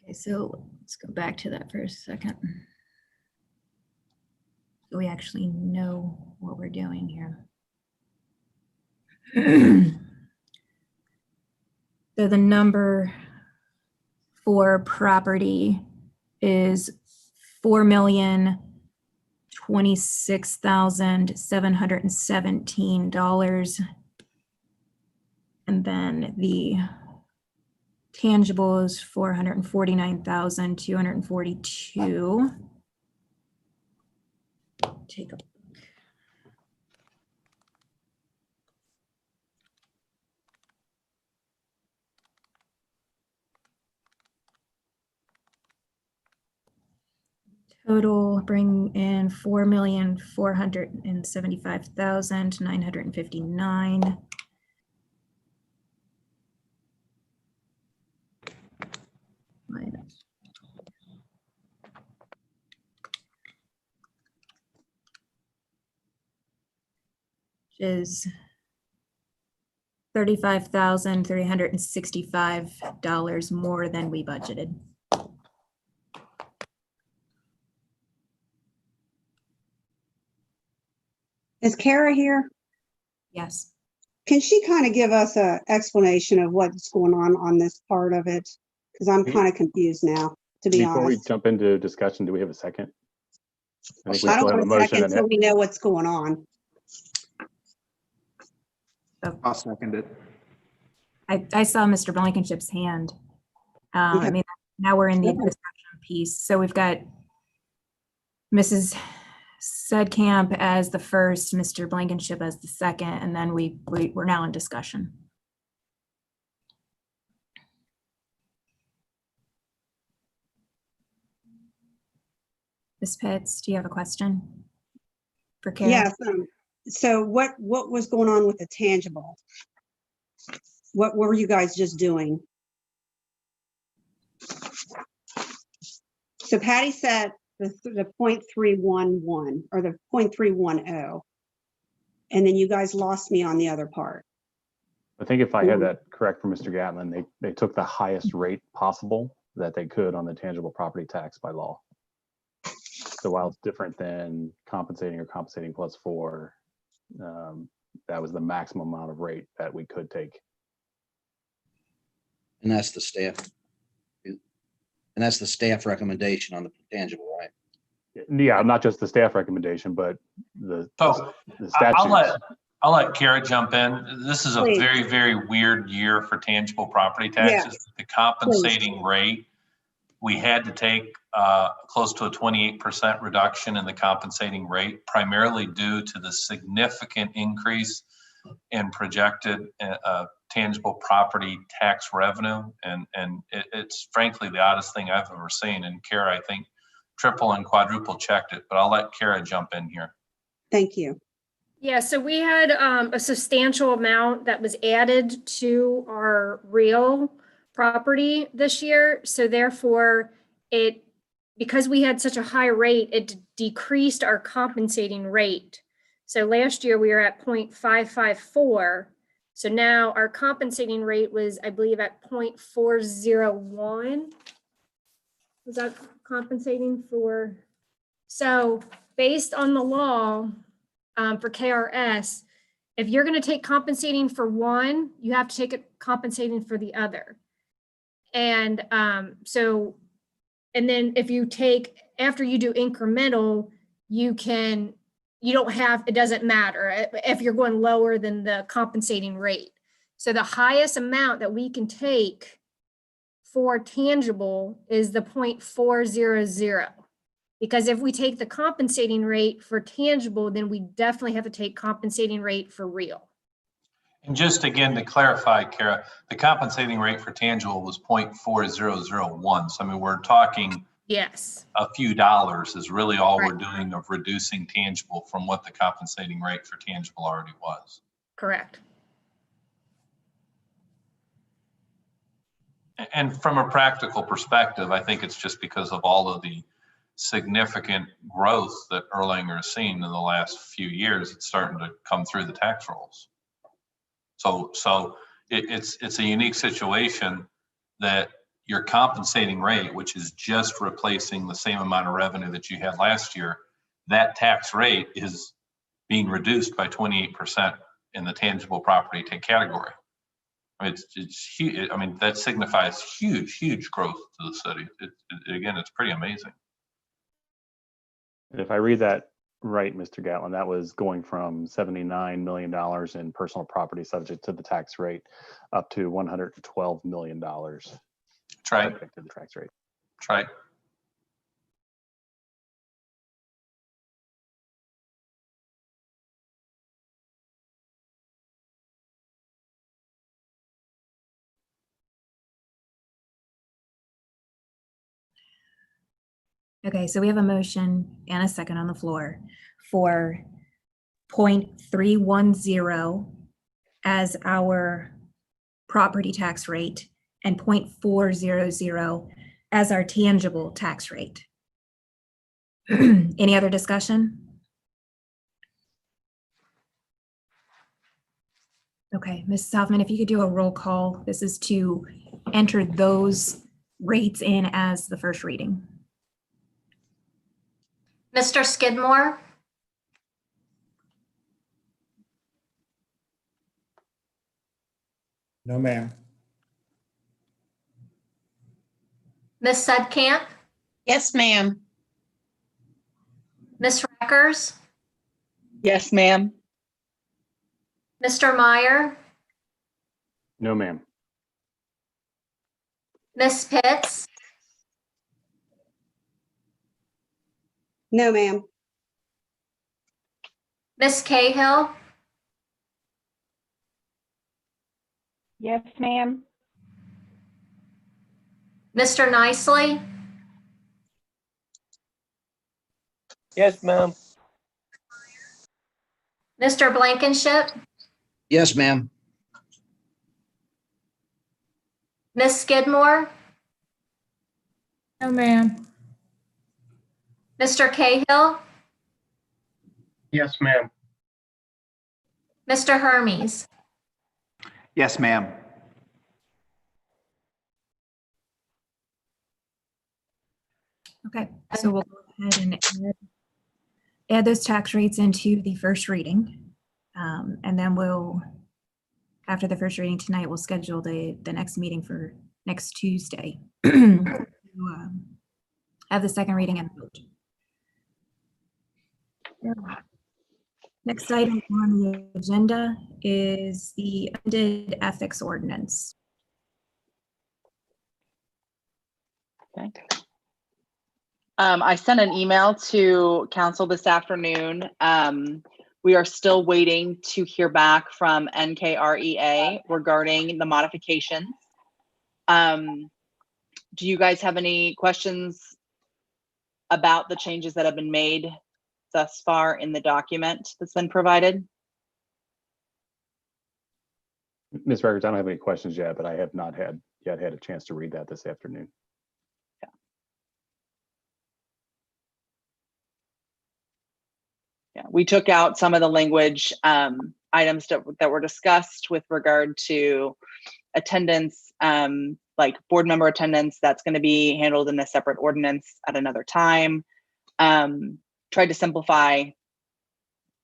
Okay, so let's go back to that for a second. So we actually know what we're doing here. So the number for property is $4,026,717. And then the tangible is $449,242. Take a look. Total bring in $4,475,959. Minus. Which is $35,365 more than we budgeted. Is Kara here? Yes. Can she kind of give us an explanation of what's going on this part of it? Because I'm kind of confused now, to be Before we honest. jump into discussion, do we have a second? I think we I still don't have a want a motion second and until we know what's going on. I'll second it. I saw Mr. Blankenship's hand. Okay. I mean, now we're in the Sure. discussion piece. So we've got Mrs. Sudkamp as the first, Mr. Blankenship as the second, and then we're now in discussion. Ms. Pitts, do you have a question for Karen? Yes. So what was going on with the tangible? What were you guys just doing? So Patty said the 0.311 or the 0.310. And then you guys lost me on the other part. I think if I had that correct from Mr. Gatlin, they took the highest rate possible that they could on the tangible property tax by law. So while it's different than compensating or compensating plus 4, that was the maximum amount of rate that we could take. And that's the staff. And that's the staff recommendation on the tangible, right? Yeah, not just the staff recommendation, but the So the I'll statutes. let Kara jump in. This is a Please. very, very weird year for tangible property taxes. The compensating rate, we had to take close to a 28% reduction in the compensating rate, primarily due to the significant increase in projected tangible property tax revenue. And it's frankly the oddest thing I've ever seen. And Kara, I think, triple and quadruple checked it, but I'll let Kara jump in here. Thank you. Yeah, so we had a substantial amount that was added to our real property this year. So therefore, because we had such a high rate, it decreased our compensating rate. So last year we were at 0.554. So now our compensating rate was, I believe, at 0.401. Was that compensating for? So based on the law, for KRS, if you're going to take compensating for one, you have to take it compensating for the other. And and then if you take, after you do incremental, it doesn't matter if you're going lower than the compensating rate. So the highest amount that we can take for tangible is the 0.400. Because if we take the compensating rate for tangible, then we definitely have to take compensating rate for real. And just again, to clarify, Kara, the compensating rate for tangible was 0.4001. So I mean, we're talking Yes. a few dollars is really all we're doing of reducing tangible from what the compensating rate for tangible already was. Correct. And from a practical perspective, I think it's just because of all of the significant growth that Erlanger has seen in the last few years, it's starting to come through the tax rolls. So it's a unique situation that your compensating rate, which is just replacing the same amount of revenue that you had last year, that tax rate is being reduced by 28% in the tangible property category. I mean, it's huge. I mean, that signifies huge growth to the city. Again, it's pretty amazing. If I read that right, Mr. Gatlin, that was going from $79 million in personal property subject to the tax rate up to $112 million. That's right. Subject to the tax rate. That's right. Okay, so we have a motion and a second on the floor for 0.310 as our property tax rate and 0.400 as our tangible tax rate. Any other discussion? Okay, Mrs. Hoffman, if you could do a roll call. This is to enter those rates in as the first reading. Mr. Skidmore, No, ma'am. Ms. Sedkamp, Yes, ma'am. Ms. Reckers, Yes, ma'am. Mr. Meyer, No, ma'am. Ms. Pitts, No, ma'am. Ms. Cahill, Yes, ma'am. Mr. Nicely, Yes, ma'am. Mr. Blankenship, Yes, ma'am. Ms. Skidmore, No, ma'am. Mr. Cahill, Yes, ma'am. Mr. Hermes. Yes, ma'am. Okay, so we'll go ahead and add those tax rates into the first reading. And then after the first reading tonight, we'll schedule the next meeting for next Tuesday. To, have the second reading and vote. Next item on the agenda is the amended ethics ordinance. Okay. I sent an email to council this afternoon. We are still waiting to hear back from NKREA regarding the modifications. Do you guys have any questions about the changes that have been made thus far in the document that's been provided? Ms. Records, I don't have any questions yet, but I have not yet had a chance to read that this afternoon. Yeah, we took out some of the language items that were discussed with regard to attendance, like board member attendance. That's going to be handled in a separate ordinance at another time. Tried to simplify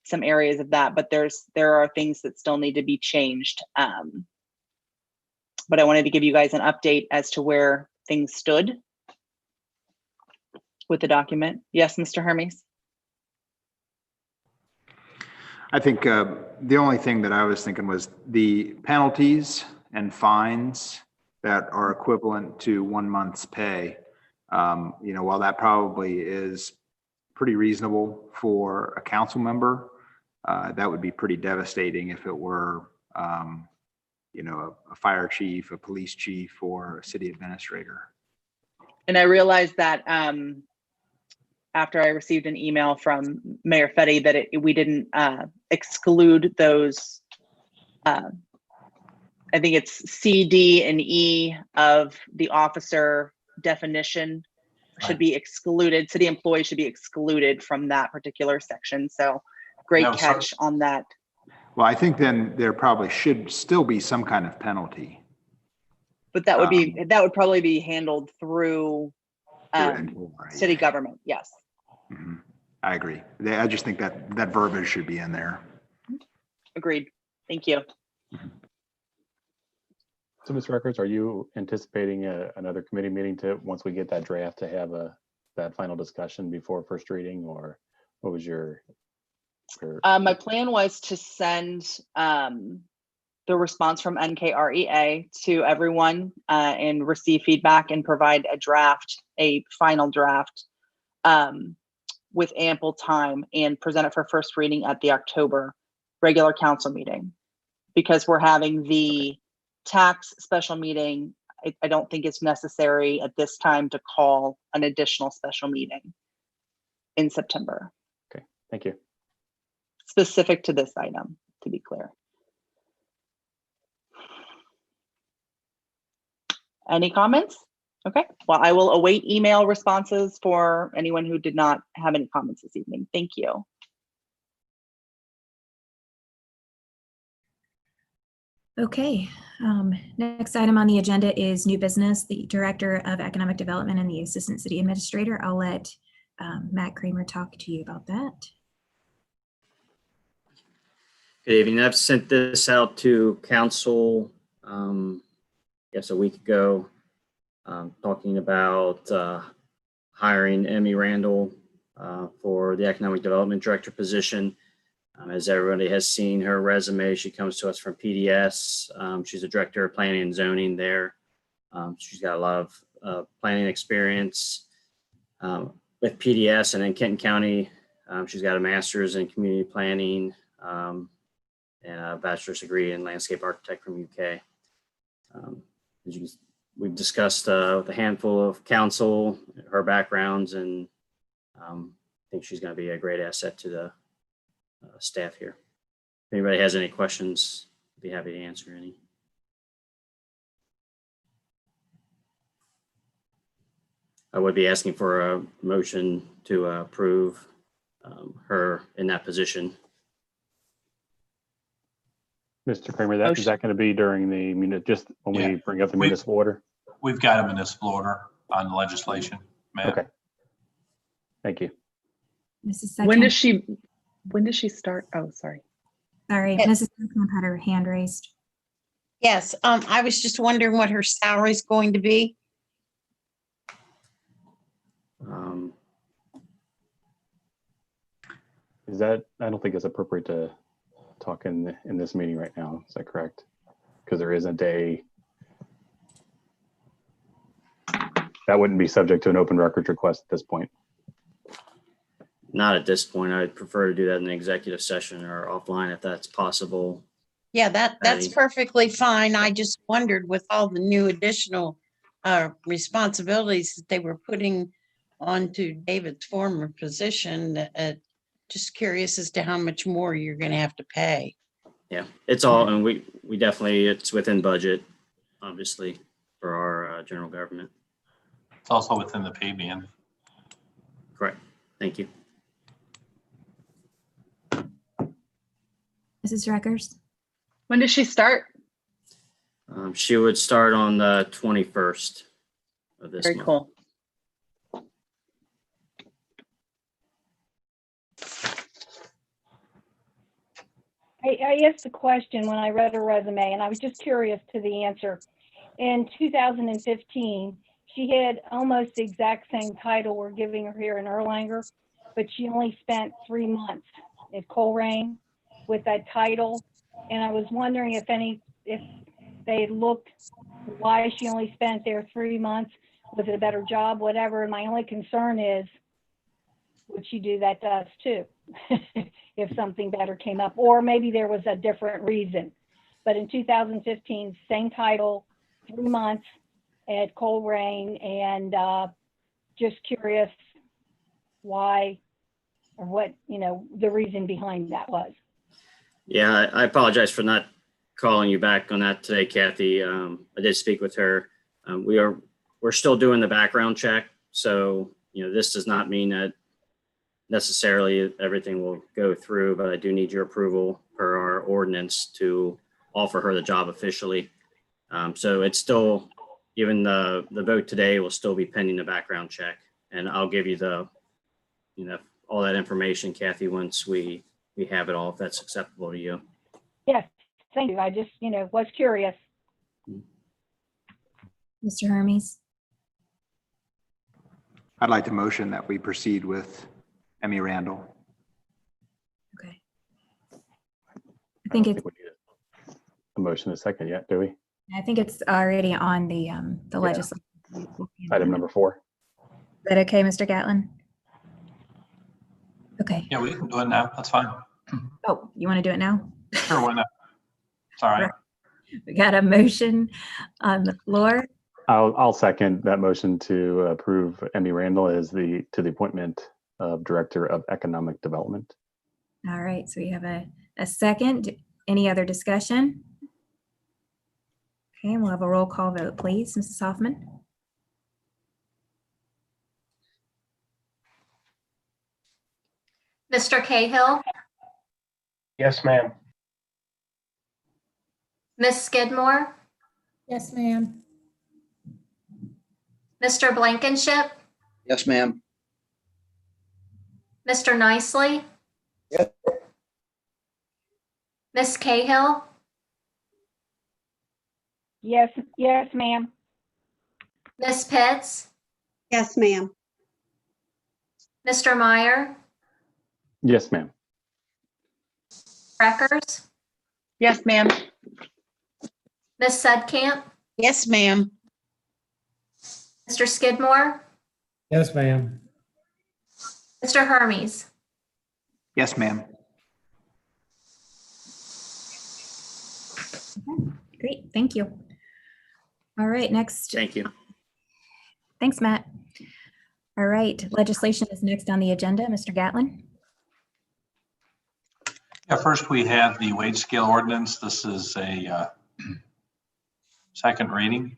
some areas of that, but there are things that still need to be changed. But I wanted to give you guys an update as to where things stood with the document. Yes, Mr. Hermes? I think the only thing that I was thinking was the penalties and fines that are equivalent to 1 month's pay. While that probably is pretty reasonable for a council member, that would be pretty devastating if it were, a fire chief, a police chief, or a city administrator. And I realized that after I received an email from Mayor Fetty that we didn't exclude those. I think it's C, D, and E of the officer definition should be excluded. City employees should be excluded from that particular section. So great catch on that. Well, I think then there probably should still be some kind of penalty. But that would probably be handled through city government. Yes. Mm-hmm. I agree. I just think that verbiage should be in there. Agreed. Thank you. So, Ms. Records, are you anticipating another committee meeting once we get that draft to have that final discussion before first reading, or what was your my plan was to send the response from NKREA to everyone and receive feedback and provide a final draft with ample time and present it for first reading at the October regular council meeting. Because we're having the tax special meeting, I don't think it's necessary at this time to call an additional special meeting in September. Okay, thank you. Specific to this item, to be clear. Any comments? Okay, well, I will await email responses for anyone who did not have any comments this evening. Thank you. Okay, next item on the agenda is new business, the Director of Economic Development and the Assistant City Administrator. I'll let Matt Kramer talk to you about that. Good evening. I've sent this out to council, yes, a week ago, talking about hiring Emmy Randall for the Economic Development Director position. As everybody has seen her resume, she comes to us from PDS. She's a Director of Planning and Zoning there. She's got a lot of planning experience with PDS, and in Kenton County, she's got a master's in community planning and a bachelor's degree in landscape architect from UK. We've discussed with a handful of council, her backgrounds, and I think she's going to be a great asset to the staff here. If anybody has any questions, I'd be happy to answer any. I would be asking for a motion to approve her in that position. Mr. Kramer, is that going to be during the just when we bring up the municipal order? We've got a municipal order on the legislation, Matt. Okay. Thank you. Mrs. When does she start? Oh, sorry. Sorry, Mrs. Second had her hand raised. Yes, I was just wondering what her salary is going to be. Is that, I don't think it's appropriate to talk in this meeting right now. Is that correct? Because there isn't a, that wouldn't be subject to an open records request at this point. Not at this point. I'd prefer to do that in the executive session or offline if that's possible. Yeah, that's Patty. perfectly fine. I just wondered with all the new additional responsibilities that they were putting onto David's former position, just curious as to how much more you're going to have to pay. Yeah, it's all, and we definitely, it's within budget, obviously, for our general government. It's also within the pay band. Correct. Thank you. Mrs. Reckers? When does she start? She would start on the 21st of this Very month. cool. I asked the question when I read her resume, and I was just curious to the answer. In 2015, she had almost the exact same title we're giving her here in Erlanger, but she only spent 3 months at Coleraine with that title. And I was wondering if they had looked why she only spent there 3 months. Was it a better job, whatever? And my only concern is, would she do that to us too? If something better came up, or maybe there was a different reason. But in 2015, same title, 3 months at Coleraine, and just curious why or what, the reason behind that was. Yeah, I apologize for not calling you back on that today, Kathy. I did speak with her. We're still doing the background check. So, this does not mean that necessarily everything will go through, but I do need your approval per our ordinance to offer her the job officially. So it's still, even the vote today will still be pending the background check. And I'll give you all that information, Kathy, once we have it all, if that's acceptable to you. Yes, thank you. I just, was curious. Mr. Hermes? I'd like to motion that we proceed with Emmy Randall. Okay. I think it's, we need a motion a second yet, do we? I think it's already on the legislature. Item number 4. Is that okay, Mr. Gatlin? Okay. Yeah, we can do it now. That's fine. Oh, you want to do it now? Sure, why not? It's all right. We got a motion on the floor. I'll second that motion to approve Emmy Randall as to the appointment of Director of Economic Development. All right, so we have a second. Any other discussion? Okay, we'll have a roll call vote, please. Mrs. Hoffman? Mr. Cahill, Yes, ma'am. Miss Skidmore, Yes, ma'am. Mr. Blankenship, Yes, ma'am. Mr. Nicely, Yes. Miss Cahill, Yes, ma'am. Miss Pitts, Yes, ma'am. Mr. Meyer, Yes, ma'am. Reckers, Yes, ma'am. Miss Sudcamp, Yes, ma'am. Mr. Skidmore, Yes, ma'am. Mr. Hermes. Yes, ma'am. Great, thank you. All right, next. Thank you. Thanks, Matt. All right, legislation is next on the agenda. Mr. Gatlin? Yeah, first we have the wage scale ordinance. This is a second reading.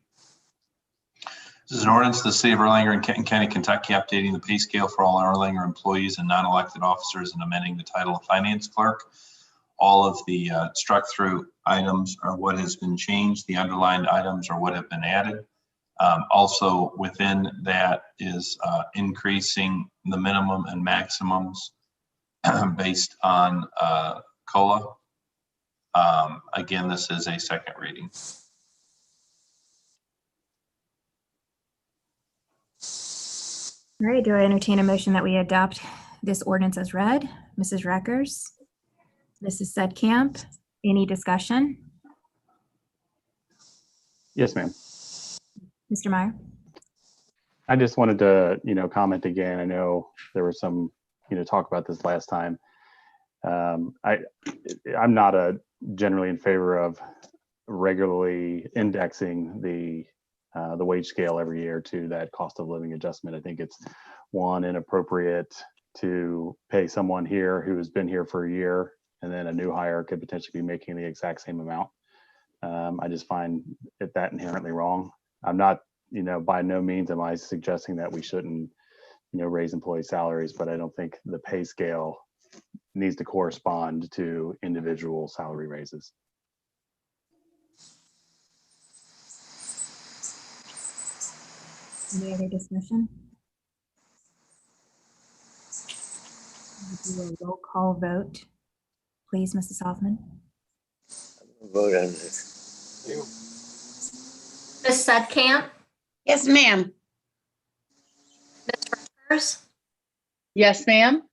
This is an ordinance of the city of Erlanger and Kenton County, Kentucky, updating the pay scale for all Erlanger employees and non-elected officers and amending the title of finance clerk. All of the struck through items are what has been changed. The underlined items are what have been added. Also within that is increasing the minimum and maximums based on COLA. Again, this is a second reading. All right, do I entertain a motion that we adopt this ordinance as read? Mrs. Reckers, Mrs. Sedkamp, any discussion? Yes, ma'am. Mr. Meyer? I just wanted to, comment again. I know there was some, talk about this last time. I'm not generally in favor of regularly indexing the wage scale every year to that cost of living adjustment. I think it's inappropriate to pay someone here who has been here for a year, and then a new hire could potentially be making the exact same amount. I just find that inherently wrong. I'm not, by no means am I suggesting that we shouldn't, raise employee salaries, but I don't think the pay scale needs to correspond to individual salary raises. Any other discussion? We'll do a roll call vote. Please, Mrs. Hoffman. Vote on this. Ms. Sedkamp, Yes, ma'am. Ms. Reckers, Yes, ma'am.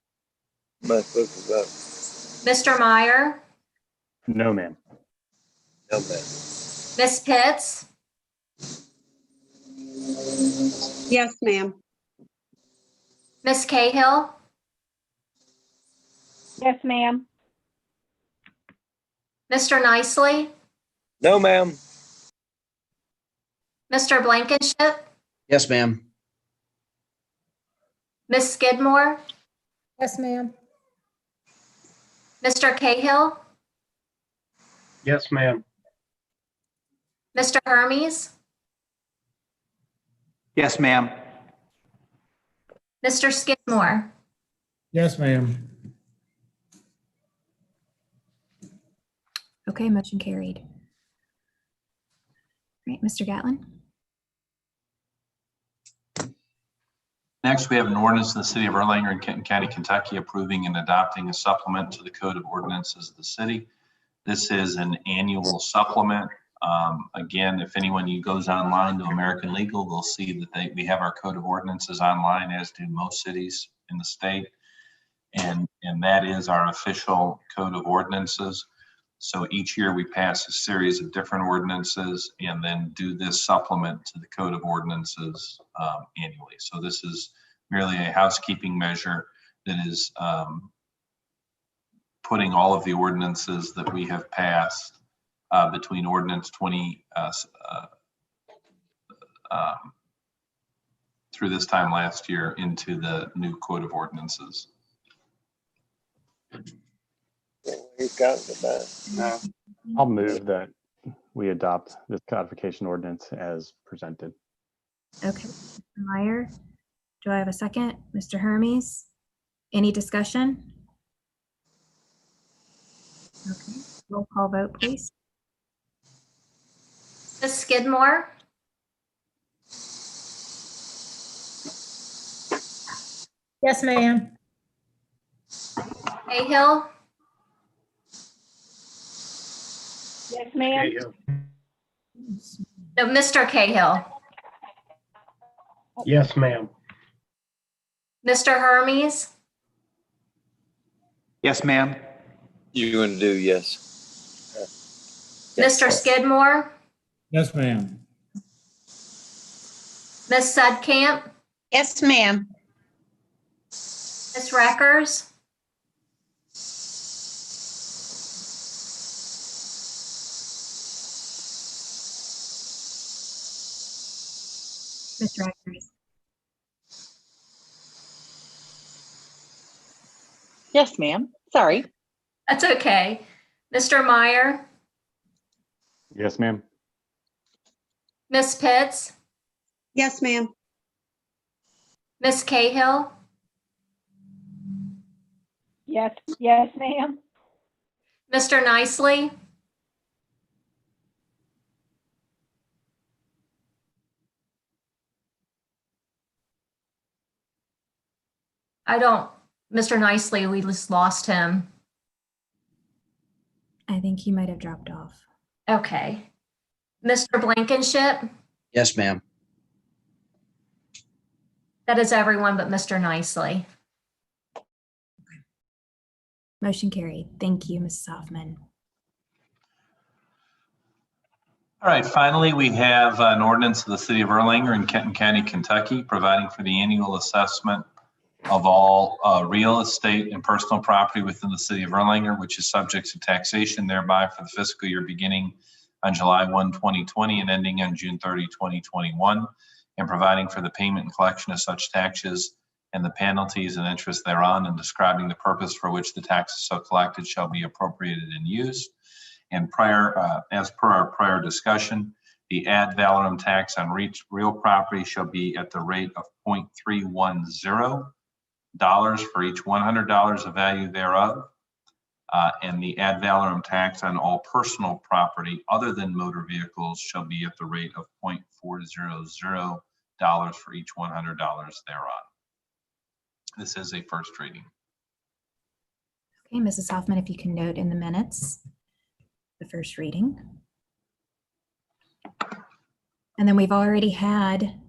My book is up. Mr. Meyer, No, ma'am. No, ma'am. Ms. Pitts, Yes, ma'am. Ms. Cahill, Yes, ma'am. Mr. Nicely, No, ma'am. Mr. Blankenship, Yes, ma'am. Ms. Skidmore, Yes, ma'am. Mr. Cahill, Yes, ma'am. Mr. Hermes, Yes, ma'am. Mr. Skidmore. Yes, ma'am. Okay, motion carried. All right, Mr. Gatlin. Next, we have an ordinance in the city of Erlanger in Kenton County, Kentucky, approving and adopting a supplement to the Code of Ordinances of the city. This is an annual supplement. Again, if anyone goes online to American Legal, they'll see that we have our Code of Ordinances online, as do most cities in the state. And that is our official Code of Ordinances. So each year we pass a series of different ordinances and then do this supplement to the Code of Ordinances annually. So this is merely a housekeeping measure that is putting all of the ordinances that we have passed between ordinance 20 through this time last year into the new Code of Ordinances. He's got the best. No. I'll move that we adopt this codification ordinance as presented. Okay, Mr. Meyer, do I have a second? Mr. Hermes, any discussion? Okay, roll call vote, please. Ms. Skidmore, Yes, ma'am. Cahill, Yes, ma'am. Cahill. no, Mr. Cahill, Yes, ma'am. Mr. Hermes, Yes, ma'am. You want to do yes? Mr. Skidmore, Yes, ma'am. Ms. Sedkamp, Yes, ma'am. Ms. Reckers, Mr. Eckers. Yes, ma'am. Sorry. that's okay. Mr. Meyer, Yes, ma'am. Ms. Pitts, Yes, ma'am. Ms. Cahill, Yes, yes, ma'am. Mr. Nicely, Mr. Nicely, we just lost him. I think he might have dropped off. Okay. Mr. Blankenship? Yes, ma'am. That is everyone but Mr. Nicely. Motion carried. Thank you, Mrs. Hoffman. All right, finally, we have an ordinance of the city of Erlanger in Kenton County, Kentucky, providing for the annual assessment of all real estate and personal property within the city of Erlanger, which is subject to taxation thereby for the fiscal year beginning on July 1, 2020 and ending on June 30, 2021, and providing for the payment and collection of such taxes and the penalties and interest thereon, and describing the purpose for which the taxes so collected shall be appropriated and used. And as per our prior discussion, the ad valorem tax on real property shall be at the rate of $0.310 for each $100 of value thereof. And the ad valorem tax on all personal property other than motor vehicles shall be at the rate of $0.400 for each $100 thereon. This is a first reading. Okay, Mrs. Hoffman, if you can note in the minutes, the first reading. And then we've already had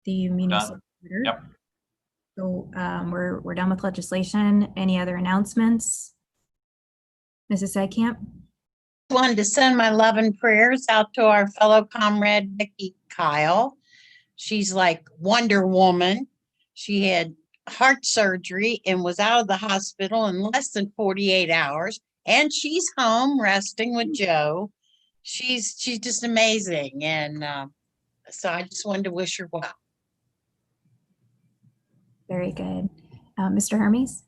the municipal order. Yep. So we're done with legislation. Any other announcements? Mrs. Seitkamp? Wanted to send my love and prayers out to our fellow comrade, Vicki Kyle. She's like Wonder Woman. She had heart surgery and was out of the hospital in less than 48 hours. And she's home resting with Joe. She's just amazing. And so I just wanted to wish her well. Very good. Mr. Hermes?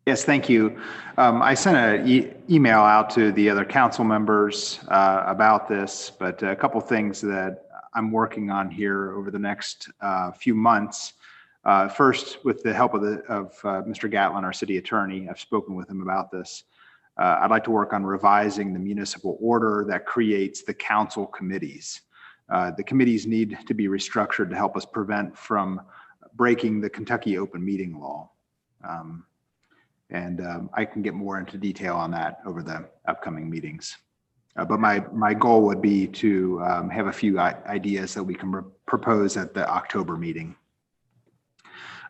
Yes, thank you. I sent an email out to the other council members about this, but a couple things that I'm working on here over the next few months. First, with the help of Mr. Gatlin, our city attorney, I've spoken with him about this. I'd like to work on revising the municipal order that creates the council committees. The committees need to be restructured to help us prevent from breaking the Kentucky open meeting law. I can get more into detail on that over the upcoming meetings. But my goal would be to have a few ideas that we can propose at the October meeting.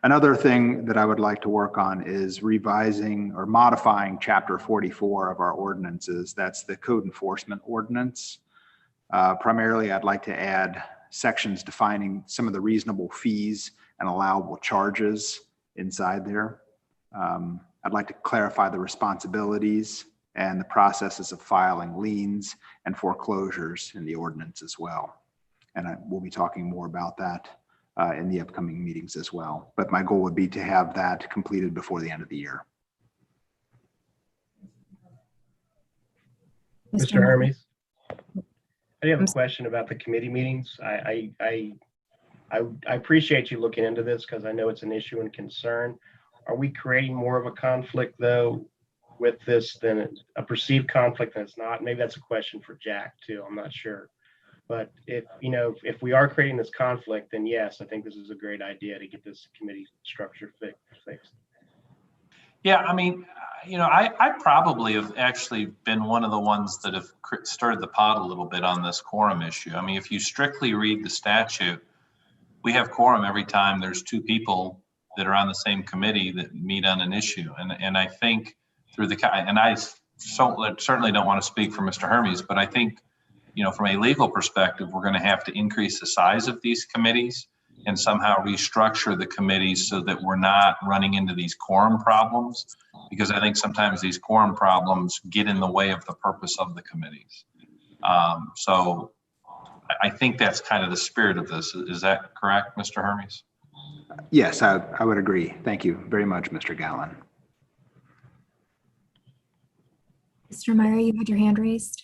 Another thing that I would like to work on is revising or modifying Chapter 44 of our ordinances. That's the code enforcement ordinance. Primarily, I'd like to add sections defining some of the reasonable fees and allowable charges inside there. I'd like to clarify the responsibilities and the processes of filing liens and foreclosures in the ordinance as well. And we'll be talking more about that in the upcoming meetings as well. But my goal would be to have that completed before the end of the year. Mr. Hermes, I do have a question about the committee meetings. I appreciate you looking into this because I know it's an issue and concern. Are we creating more of a conflict though with this than a perceived conflict than it's not? Maybe that's a question for Jack too. I'm not sure. But if we are creating this conflict, then yes, I think this is a great idea to get this committee structure fixed. Yeah, I mean, I probably have actually been one of the ones that have stirred the pot a little bit on this quorum issue. I mean, if you strictly read the statute, we have quorum every time there's two people that are on the same committee that meet on an issue. And I think and I certainly don't want to speak for Mr. Hermes, but I think, from a legal perspective, we're going to have to increase the size of these committees and somehow restructure the committees so that we're not running into these quorum problems, because I think sometimes these quorum problems get in the way of the purpose of the committees. So I think that's kind of the spirit of this. Is that correct, Mr. Hermes? Yes, I would agree. Thank you very much, Mr. Gatlin. Mr. Meyer, you had your hand raised.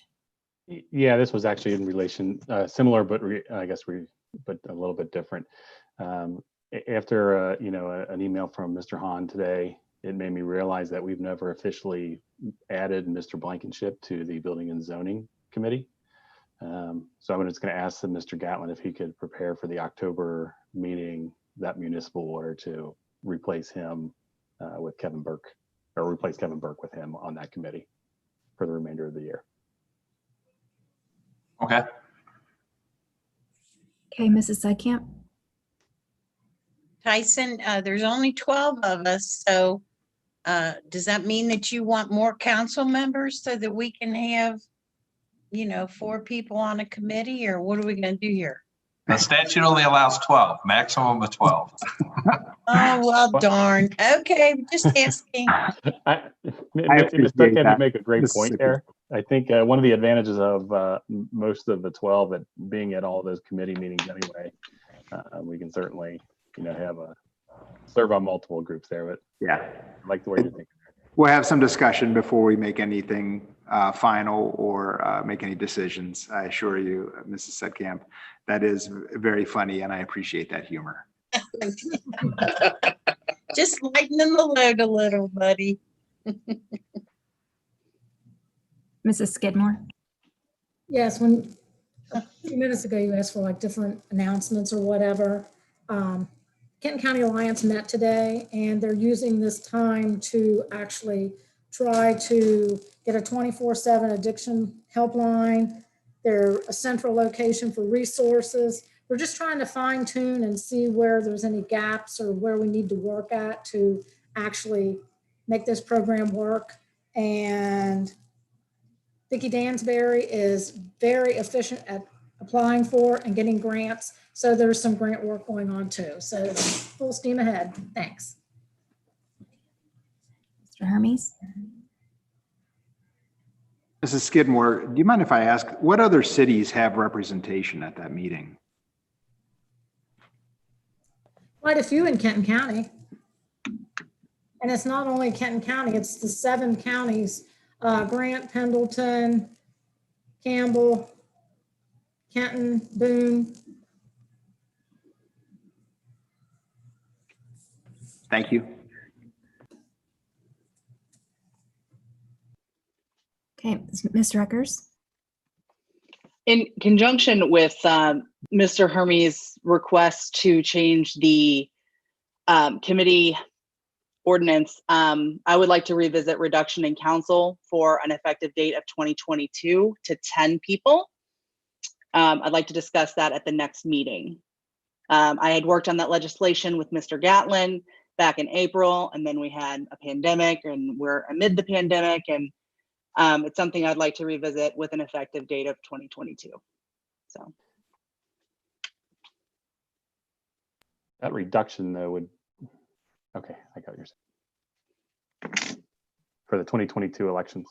Yeah, this was actually in relation, similar, but but a little bit different. After an email from Mr. Hahn today, it made me realize that we've never officially added Mr. Blankenship to the Building and Zoning Committee. So I'm just going to ask Mr. Gatlin if he could prepare for the October meeting that municipal order to replace him with Kevin Burke or replace Kevin Burke with him on that committee for the remainder of the year. Okay. Okay, Mrs. Sedkamp. Tyson, there's only 12 of us, so does that mean that you want more council members so that we can have, 4 people on a committee, or what are we going to do here? The statute only allows 12, maximum of 12. Oh, well, darn. Okay, just asking. Ms. appreciate Sedkamp, you that, make a great Mrs. point Sedkamp. there. I think one of the advantages of most of the 12 at being at all those committee meetings anyway, we can certainly, have serve on multiple groups there, but Yeah. I like the way you're thinking. We'll have some discussion before we make anything final or make any decisions. I assure you, Mrs. Sedkamp, that is very funny, and I appreciate that humor. Just lightening the load a little, buddy. Mrs. Skidmore. Yes, when a few minutes ago you asked for like different announcements or whatever. Kenton County Alliance met today and they're using this time to actually try to get a 24/7 addiction helpline. They're a central location for resources. We're just trying to fine tune and see where there's any gaps or where we need to work at to actually make this program work. And Vicki Dansbury is very efficient at applying for and getting grants. So there's some grant work going on too. So full steam ahead. Thanks. Mr. Hermes. Mrs. Skidmore, do you mind if I ask, what other cities have representation at that meeting? Quite a few in Kenton County. And it's not only Kenton County, it's the 7 counties, Grant, Pendleton, Campbell, Kenton, Boone. Thank you. Okay, Mr. Eckers. In conjunction with Mr. Hermes' request to change the committee ordinance, I would like to revisit reduction in council for an effective date of 2022 to 10 people. I'd like to discuss that at the next meeting. I had worked on that legislation with Mr. Gatlin back in April, and then we had a pandemic and we're amid the pandemic, and it's something I'd like to revisit with an effective date of 2022. So That reduction though would, okay, I got what you're saying. For the 2022 elections.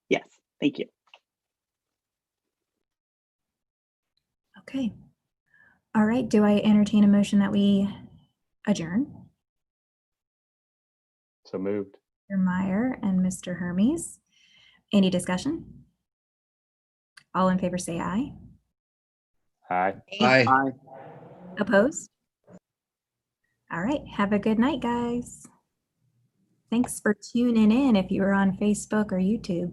yes, thank you. Okay. All right, do I entertain a motion that we adjourn? So moved. Mr. Meyer and Mr. Hermes. Any discussion? All in favor say aye. Aye. Aye. Opposed? All right, have a good night, guys. Thanks for tuning in if you were on Facebook or YouTube.